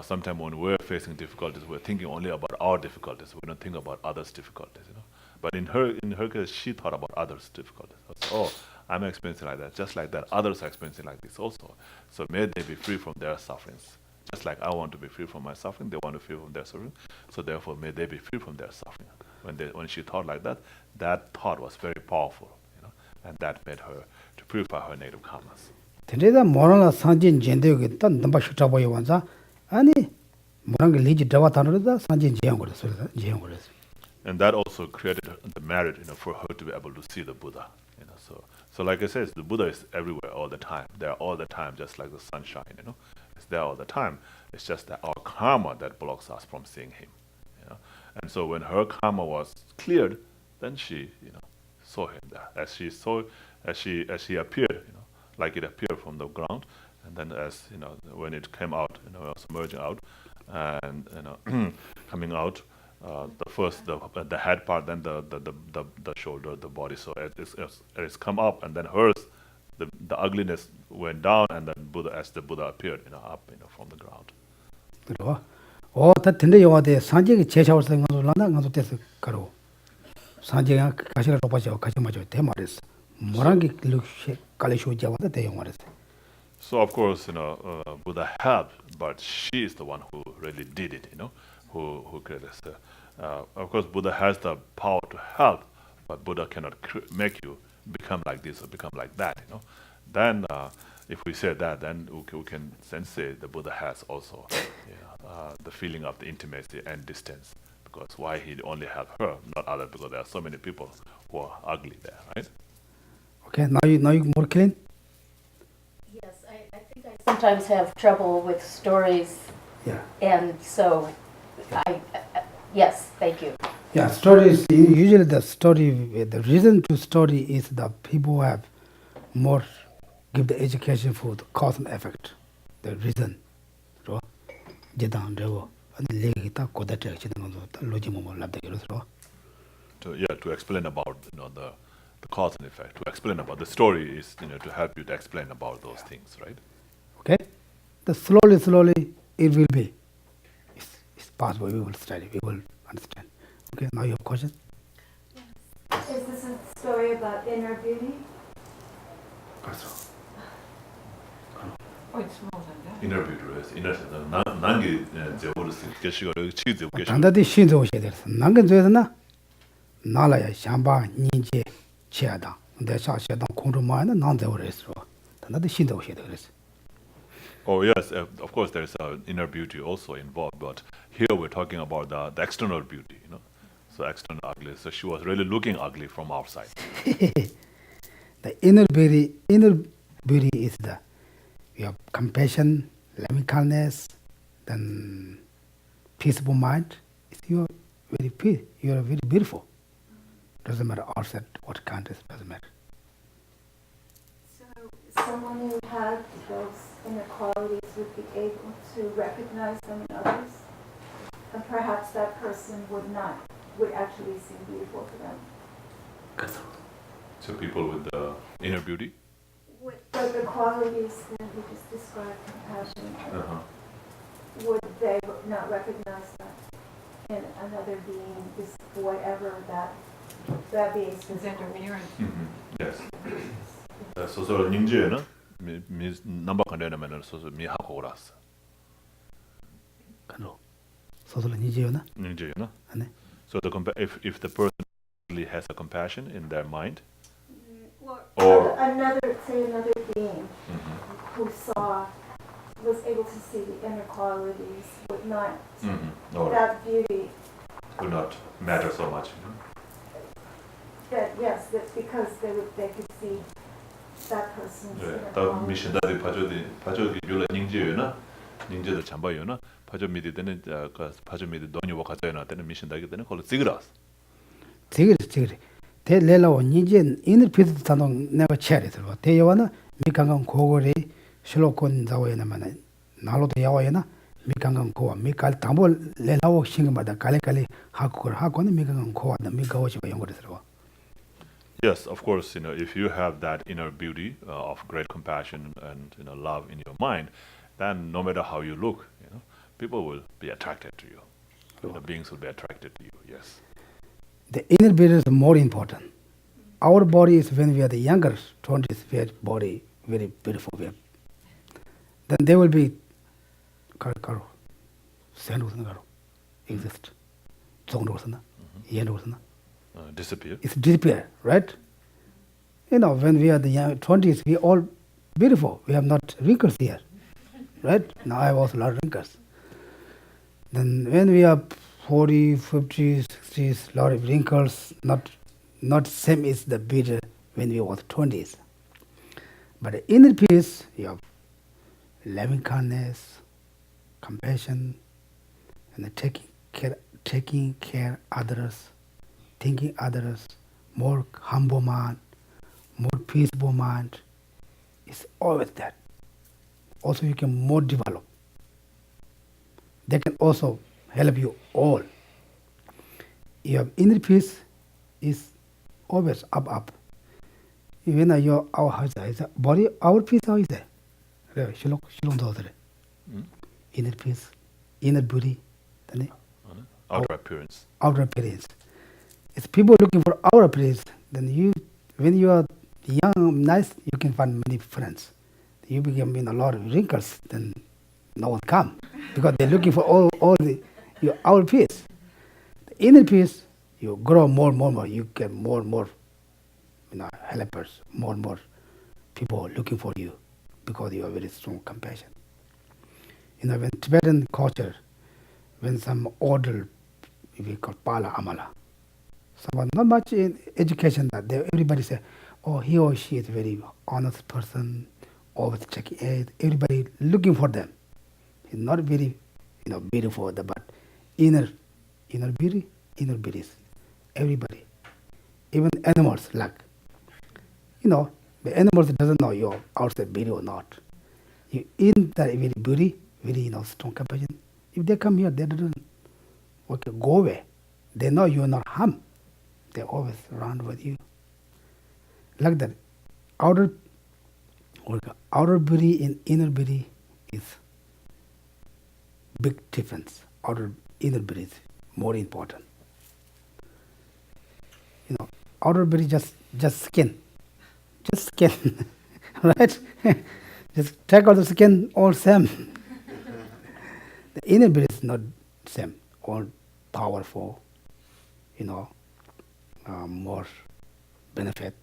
sometimes when we're facing difficulties, we're thinking only about our difficulties. We don't think about others' difficulties. But in her case, she thought about others' difficulties. So, I'm experiencing like that. Just like that, others are experiencing like this also. So may they be free from their sufferings. Just like I want to be free from my suffering, they want to be free from their suffering. So therefore, may they be free from their suffering. When she thought like that, that thought was very powerful, and that made her to purify her negative karmas. 근데다 모라나 산진 젠데게 딴 넘바 슈타보여 완자 아니 모랑게 리지 다와 타르다 산진 지양 그랬어. And that also created the merit, for her to be able to see the Buddha. So like I said, the Buddha is everywhere all the time. There all the time, just like the sunshine. It's there all the time. It's just that our karma that blocks us from seeing him. And so when her karma was cleared, then she, saw him there. As she appeared, like it appeared from the ground, and then as when it came out, was emerging out, and coming out, the head part, then the shoulder, the body. So it's come up, and then hers, the ugliness went down, and then as the Buddha appeared, up, from the ground. 그리고 다 된대 영화대 산지가 제샤올 생각도 나나 가서 됐어 가로 산지가 가시가 높아져 가지 맞아 대 말했어 뭐랑게 룩시 깔리쇼 잡아다 대 영화랬어 So of course, Buddha helped, but she is the one who really did it. Who created this. Of course, Buddha has the power to help, but Buddha cannot make you become like this or become like that. Then, if we say that, then we can then say the Buddha has also the feeling of the intimacy and distance. Because why he only helped her, not other? Because there are so many people who are ugly there, right? Okay, now you more clean. Yes, I think I sometimes have trouble with stories, Yeah. and so yes, thank you. Yeah, stories, usually the reason to study is the people who have more, give the education for the cause and effect, the reason. So, To explain about the cause and effect, to explain about the story is to help you to explain about those things, right? okay? The slowly it will be. It's possible, we will study, we will understand. Okay, now your question? Is this a story about inner beauty? Oh, it's more than that. Inner beauty is inner. 난게 geshe 치즈 geshe. 단다디 신조 오셔야돼서 난근 줘서나 나라야 샴바 닌제 치아다. 근데 사실은 공주마는 난데오레서. 단다디 신조 오셔야 그래서. Oh yes, of course there's inner beauty also involved, but here we're talking about the external beauty, So external ugly. So she was really looking ugly from outside. The inner beauty is you have compassion, loving kindness, then peaceful mind. You are very peace. You are very beautiful. Doesn't matter outside what country, doesn't matter. So someone who had those inner qualities would be able to recognize them in others, and perhaps that person would actually seem beautiful to them. So people with the inner beauty. But the qualities that we just described, compassion, would they not recognize that in another being, is whatever that being is interfering? Yes. 소설 닝지에는 미 남박한데는 소설 미하고 오라스. 그럼 소설 니지요나? 닝지에나? 아니. So if the person really has a compassion in their mind, or another being who was able to see the inner qualities would not, that beauty would not matter so much. That because they could see that person's inner 다 qualities. 미신다디 파조기 율라 닝지에나 닝지도 잠바요나 파조 미디 되는 그 파조 미디 돈이와 가져야 되는 미신다기 되는 걸로 찍으라스. 지그리. 대레라고 니제 인을 피드 단동 내가 체리서. 대여와나 미강강 고고리 실로콘 자고에나만 나로도 야와에나 미강강 고와 미칼 담볼 레라고 싱마다 칼레칼레 하고는 미강강 고와다 미가오시바 연거리서. Yes, of course, if you have that inner beauty of great compassion and love in your mind, then no matter how you look, people will be attracted to you. The beings will be attracted to you. Yes. The inner beauty is more important. Our body is when we are the younger 20s, we have body very beautiful. Then they will be karo, exist. Disappear. It's disappear, right? When we are the young 20s, we all beautiful. We have not wrinkles here, right? Now I have also a lot of wrinkles. Then when we are 40, 50, 60s, lot of wrinkles, not same as the beauty when we was 20s. But the inner peace, you have loving kindness, compassion, and taking care others, thinking others, more humble mind, more peaceful mind. It's always that. Also you can more develop. They can also help you all. Your inner peace is always up. Even our house is body, our peace how is there? Inner peace, inner beauty, Outer appearance. Outer appearance. If people looking for outer appearance, then when you are young, nice, you can find many friends. you become in a lot of wrinkles, then no one come because they're looking for all the your outer peace. The inner peace, you grow more and more. You get more and more, helpers, more and more people looking for you because you have very strong compassion. When Tibetan culture, when some older, we call pala amala, someone not much in education that everybody say, oh, he or she is a very honest person, always checking it. Everybody looking for them. It's not very, beautiful, but inner beauty, inner beauties. Everybody, even animals, like, the animals doesn't know you're outside beauty or not. You in that very beauty, very strong compassion. If they come here, they don't go away. They know you are not harm. They always around with you. Like that, outer beauty and inner beauty is big difference. Inner beauty is more important. Outer beauty just skin, right? Just take out the skin, all same. The inner beauty is not same, all powerful, more benefit,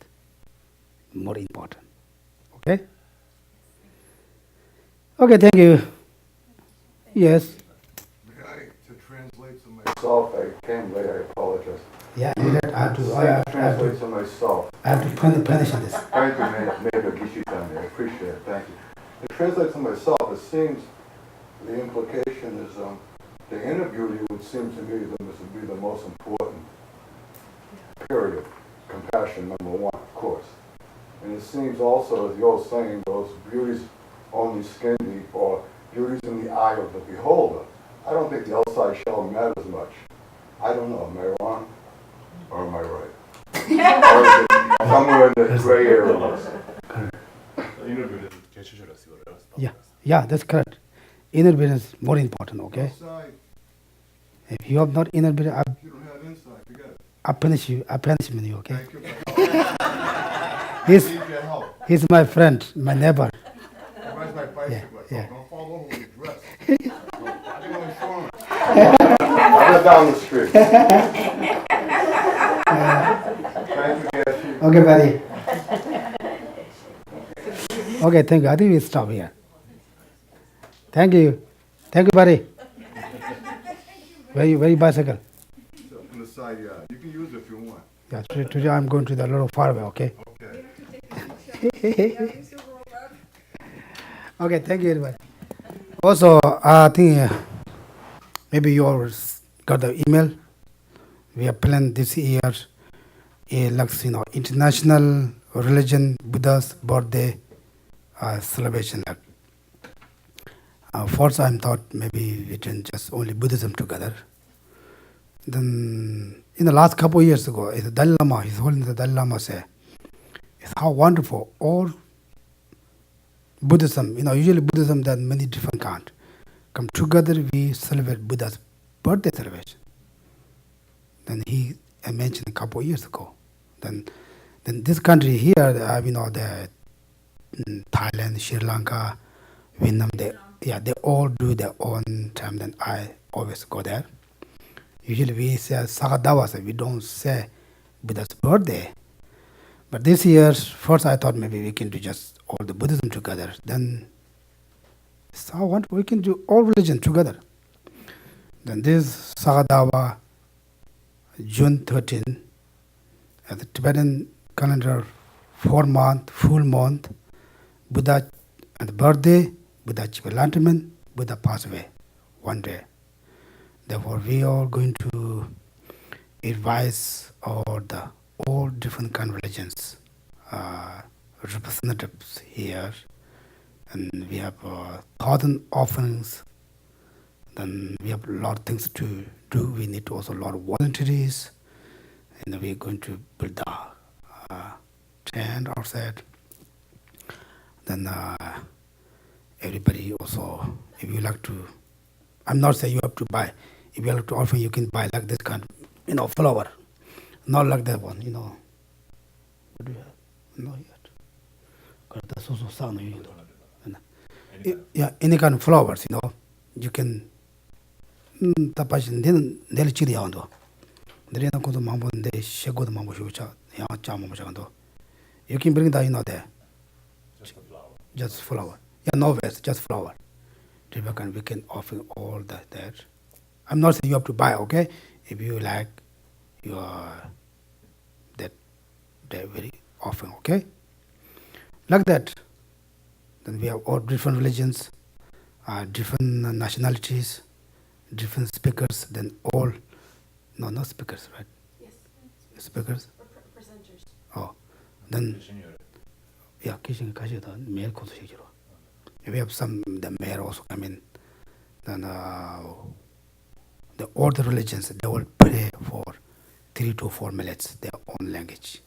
more important. Okay? Okay, thank you. Yes. To translate to myself, I came late, I apologize. Yeah, I have to Translate to myself. I have to punish this. Thank you, Mayor Gishe-san. I appreciate it. Thank you. To translate to myself, it seems the implication is the inner beauty would seem to me to be the most important. Period. Compassion, number one, of course. And it seems also, as you're saying, those beauties only skin deep or beauties in the eye of the beholder. I don't think the outside shell matters much. I don't know. Am I wrong? Or am I right? Or is it somewhere in the gray area? Yeah, that's correct. Inner beauty is more important, okay? Outside, If you have not inner beauty, if you don't have inside, forget it. I punish you, okay? Thank you for help. I need your help. He's my friend, my neighbor. Where's my bicycle? Yeah. Don't fall over when you dress. I do insurance. I live down the street. Thank you, Geshe. Okay, buddy. Okay, thank you. I think we stop here. Thank you. Thank you, buddy. Where you bicycle? So, on the side, yeah. You can use it if you want. Yeah, today I'm going to the little far away, okay? Okay. Okay, thank you, everybody. Also, I think maybe you all got the email. We have planned this year International Religion Buddha's Birthday celebration. First, I thought maybe we can just only Buddhism together. Then, in the last couple of years ago, the Dalai Lama, His Holiness the Dalai Lama said, "It's how wonderful all Buddhism. Usually Buddhism that many different kinds come together. We celebrate Buddha's birthday celebration." Then I mentioned a couple of years ago. Then this country here, the Thailand, Sri Lanka, Vietnam, they all do their own time. Then I always go there. Usually we say Sagadava, we don't say Buddha's birthday. But this year, first I thought maybe we can do just all the Buddhism together. Then we can do all religion together. Then this Sagadava, June 13, at the Tibetan calendar, 4-month, full month, Buddha and the birthday, Buddha achieved enlightenment, Buddha passed away one day. Therefore, we are going to advise all different kind of religions, representatives here, and we have 1,000 offerings. Then we have a lot of things to do. We need also a lot of volunteers, and we are going to build a tent outside. Then everybody also, if you like to, I'm not saying you have to buy. If you like to offer, you can buy like this kind, flower, not like that one. What do you have? Not yet. That's also sound. Yeah, any kind of flowers, you can tapash nel chiri yando. There is no mambo de shego mambo shucha, ya cha mambo shando. You can bring that there. Just flower. Yeah, no vest, just flower. We can offer all that there. I'm not saying you have to buy, okay? If you like, you are that very often, okay? Like that. Then we have all different religions, different nationalities, different speakers, then all, no, not speakers, right? Yes. Speakers? Or presenters. Oh, then, yeah, Kishin Kashida, male constitution. We have some, the mayor also come in. Then all the religions, they will pray for 3 to 4 minutes, their own language.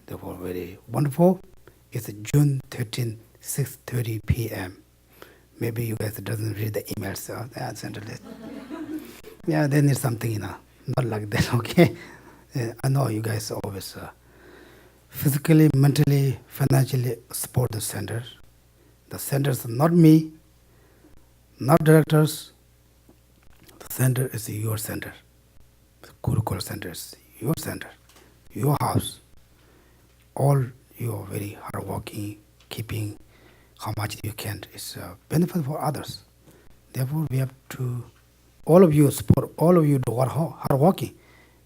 They were very wonderful. It's June 13, 6:30 p.m. Maybe you guys doesn't read the emails, so I sent it. Yeah, they need something, not like that, okay? I know you guys always physically, mentally, financially support the center. The centers are not me, not directors. The center is your center. The Kurukulla center is your center, your house. All you are very hardworking, keeping how much you can is benefit for others. Therefore, we have to, all of you support, all of you do hardworking.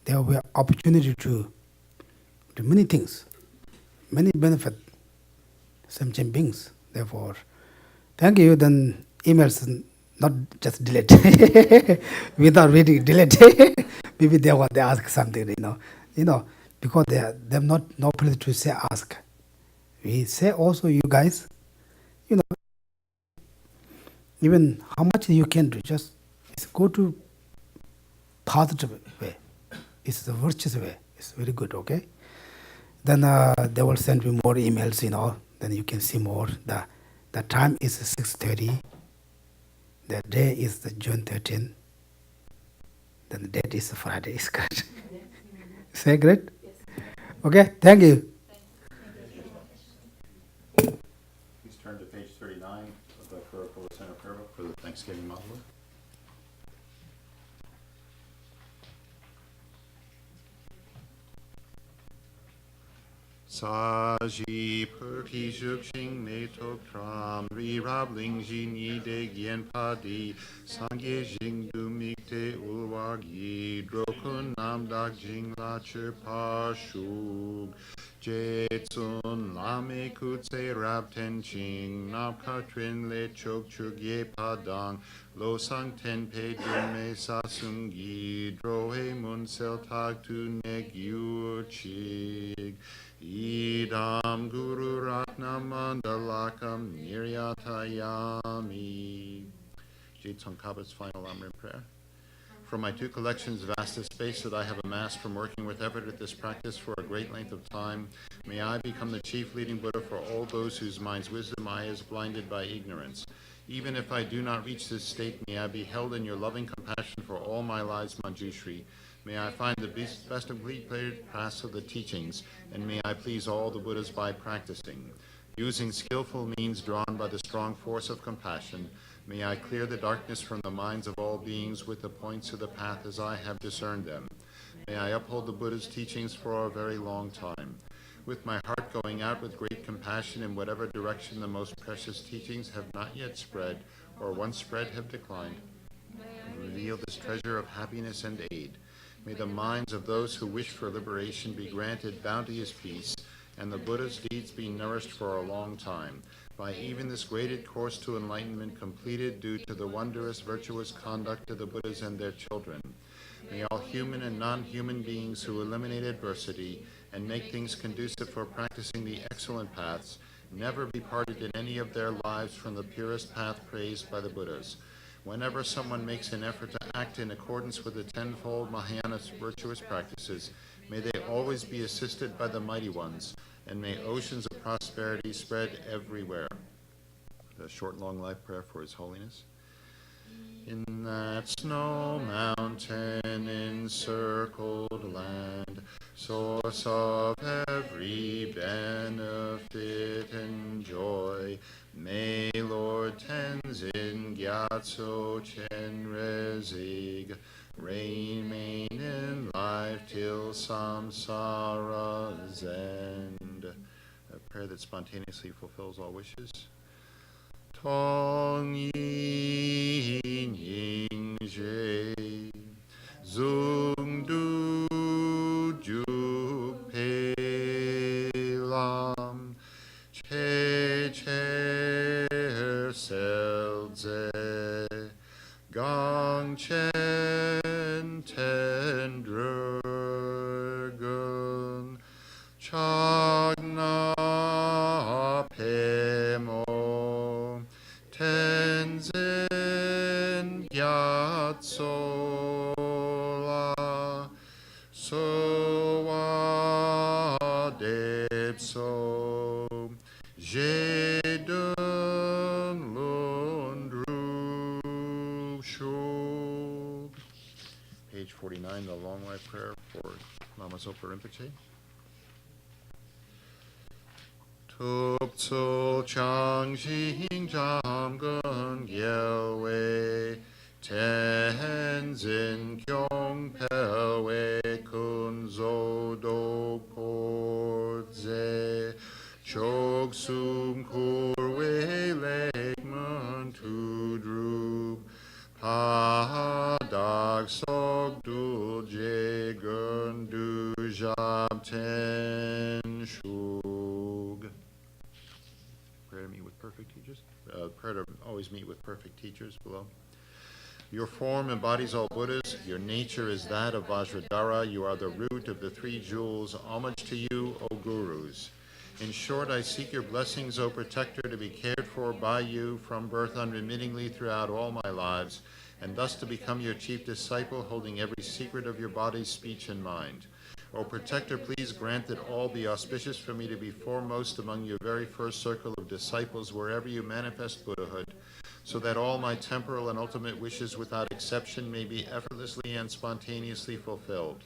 There will be opportunity to do many things, many benefit, sentient beings. Therefore, thank you. Then emails not just delete without reading, delete. Maybe they want to ask something, because they have not no place to say ask. We say also you guys, even how much you can do, just go to positive way. It's the virtuous way. It's very good, okay? Then they will send me more emails, then you can see more. The time is 6:30. The day is the June 13. Then the date is Friday. It's good. Say great? Yes. Okay, thank you. Please turn to page 39 of the Kurukulla Center prayer book for the Thanksgiving model. Saji perki jukshing me tok tram ri rabling jin yi de gien padi sangye jing du mikte ulwagi drokun nam dak jing la che pa shug je tsun lame kutse rab ten ching nab katrin le chok chug ye padang lo sang ten pe me sa sungi drohe mun sel tag tu neg yu chig Idam Guru Ratna Mandalakam Niryatayami. Tsongkhapa's final lam-rim prayer. From my 2 collections, vast is space that I have amassed from working with effort at this practice for a great length of time, may I become the chief leading Buddha for all those whose mind's wisdom I is blinded by ignorance. Even if I do not reach this state, may I be held in your loving compassion for all my lives, Manjushri. May I find the best of complete paths of the teachings, and may I please all the Buddhas by practicing. Using skillful means drawn by the strong force of compassion, may I clear the darkness from the minds of all beings with the points of the path as I have discerned them. May I uphold the Buddha's teachings for a very long time. With my heart going out with great compassion in whatever direction the most precious teachings have not yet spread, or once spread have declined, reveal this treasure of happiness and aid. May the minds of those who wish for liberation be granted bounteous peace, and the Buddha's deeds be nourished for a long time, by even this graded course to enlightenment completed due to the wondrous virtuous conduct of the Buddhas and their children. May all human and non-human beings who eliminate adversity and make things conducive for practicing the excellent paths never be parted in any of their lives from the purest path praised by the Buddhas. Whenever someone makes an effort to act in accordance with the tenfold Mahayana's virtuous practices, may they always be assisted by the mighty ones, and may oceans of prosperity spread everywhere. The short and long life prayer for His Holiness. In that snow mountain encircled land, source of every benefit and joy, May Lord Tenzin Gyatso Chen Rezig remain in life till samsara's end. A prayer that spontaneously fulfills all wishes. Tong yin ying zhe zung du ju pe lam che che sel ze gang chen ten dragon chag na pe mo Tenzin Gyatso La Soa Depso Jedun Lundru Shug. Page 49, the long life prayer for Lama Zopa Rinpoche. Tuptsul Changxing Jamgun Gyelwei Tenzin Kyong Pelwei Kunzo Do Podze Chog Sum Kurwei Lekman Tudrub Padag Sok Dul Jegun Du Jab Ten Shug. Prayer to meet with perfect teachers. Prayer to always meet with perfect teachers below. Your form embodies all Buddhas. Your nature is that of Vajradhara. You are the root of the three jewels. Homage to you, O Gurus. In short, I seek your blessings, O Protector, to be cared for by you from birth unremittingly throughout all my lives, and thus to become your chief disciple, holding every secret of your body, speech, and mind. O Protector, please grant that all be auspicious for me to be foremost among your very first circle of disciples wherever you manifest Buddhahood, so that all my temporal and ultimate wishes without exception may be effortlessly and spontaneously fulfilled.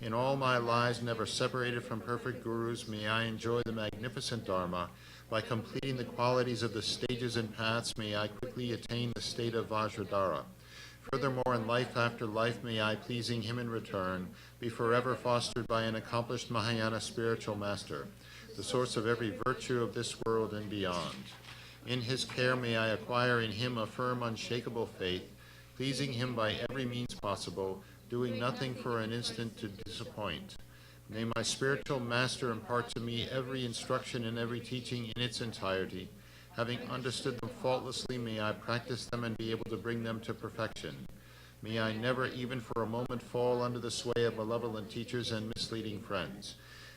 In all my lives, never separated from perfect gurus, may I enjoy the magnificent Dharma. By completing the qualities of the stages and paths, may I quickly attain the state of Vajradhara. Furthermore, in life after life, may I, pleasing him in return, be forever fostered by an accomplished Mahayana spiritual master, the source of every virtue of this world and beyond. In his care, may I acquire in him a firm, unshakable faith, pleasing him by every means possible, doing nothing for an instant to disappoint. May my spiritual master impart to me every instruction and every teaching in its entirety. Having understood them faultlessly, may I practice them and be able to bring them to perfection. May I never, even for a moment, fall under the sway of malevolent teachers and misleading friends.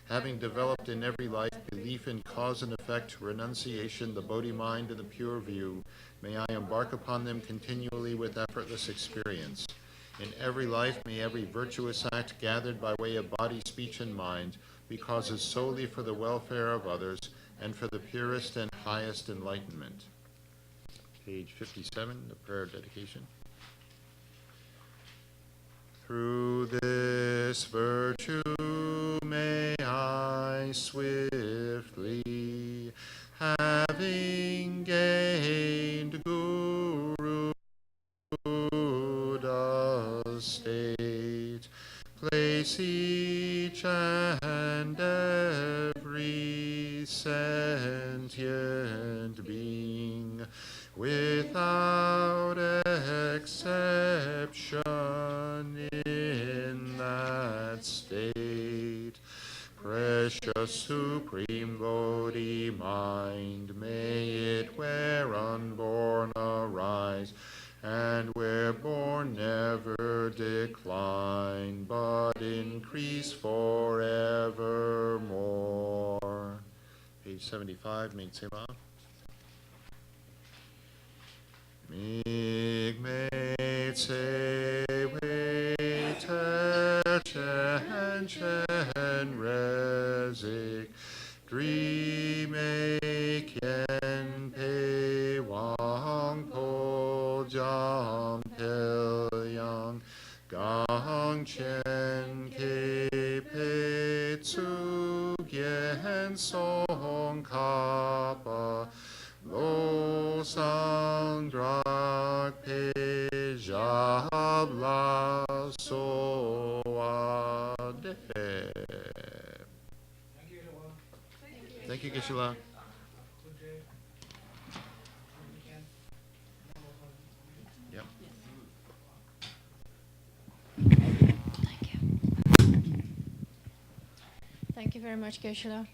Having developed in every life belief in cause and effect, renunciation, the Bodhi mind, and the pure view, may I embark upon them continually with effortless experience. In every life, may every virtuous act gathered by way of body, speech, and mind be causes solely for the welfare of others and for the purest and highest enlightenment. Page 57, the prayer dedication. Through this virtue may I swiftly, having gained Guruda's state, place each and every sentient being without exception in that state. Precious supreme Bodhi mind, may it where unborn arise, and where born never decline, but increase forevermore. Page 75, Meet Sema. Mig me tse wei te chen chen rezik, dream kien pe wang po jam pel yang, gang chen ke pe tsu gien Tsongkhapa, Lo sang drak pe jab la so ade. Thank you, Geshe-la. Yep. Thank you very much, Geshe-la.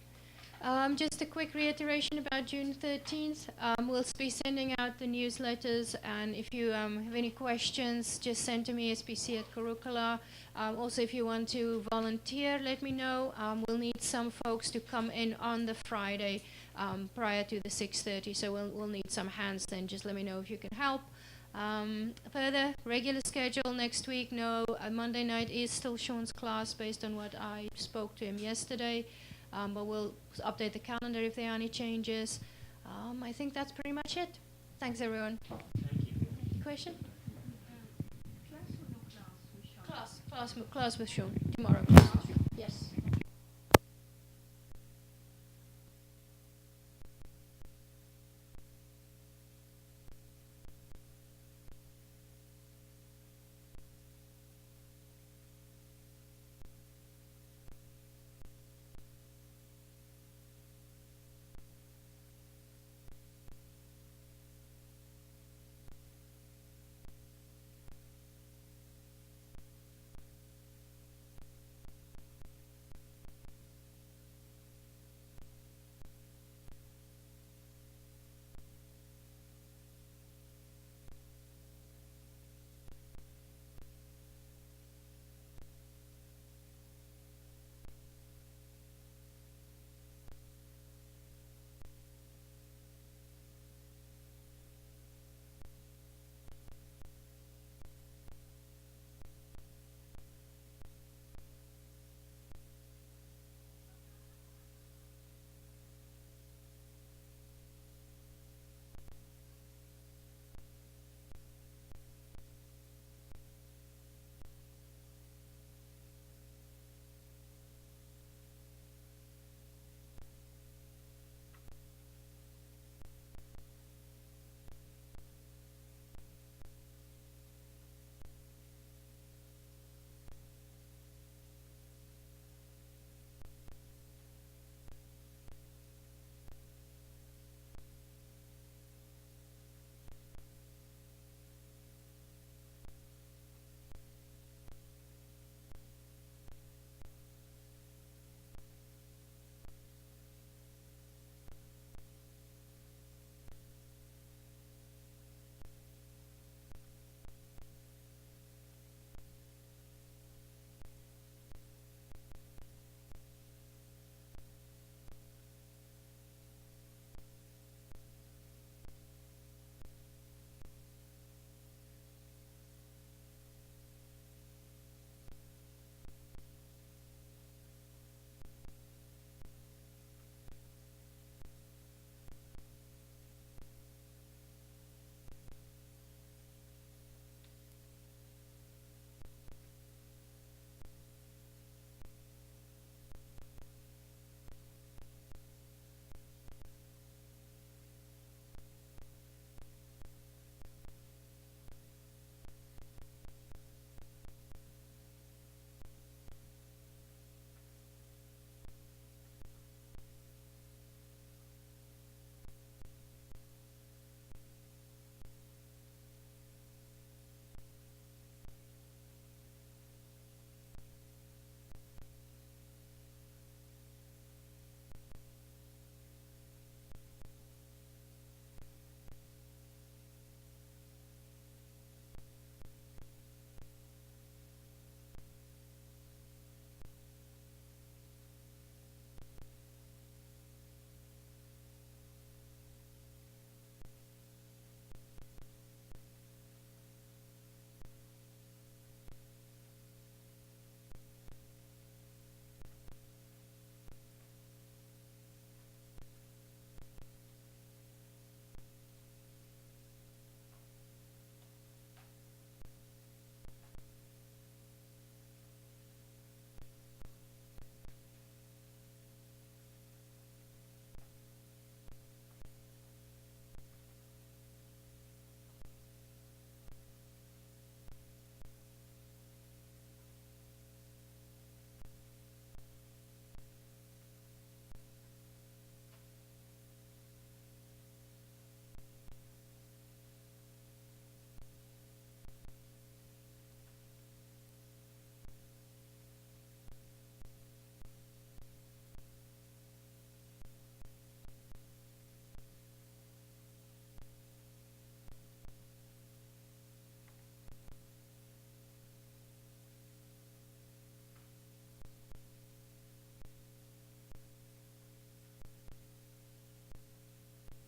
Just a quick reiteration about June 13th. We'll be sending out the newsletters, and if you have any questions, just send to me, SPC at Kurukulla. Also, if you want to volunteer, let me know. We'll need some folks to come in on the Friday prior to the 6:30, so we'll need some hands then. Just let me know if you can help. Further, regular schedule next week. No, Monday night is still Sean's class based on what I spoke to him yesterday. But we'll update the calendar if there are any changes. I think that's pretty much it. Thanks, everyone. Thank you. Question? Class or no class with Sean? Class with Sean. Tomorrow. Class with Sean. Yes.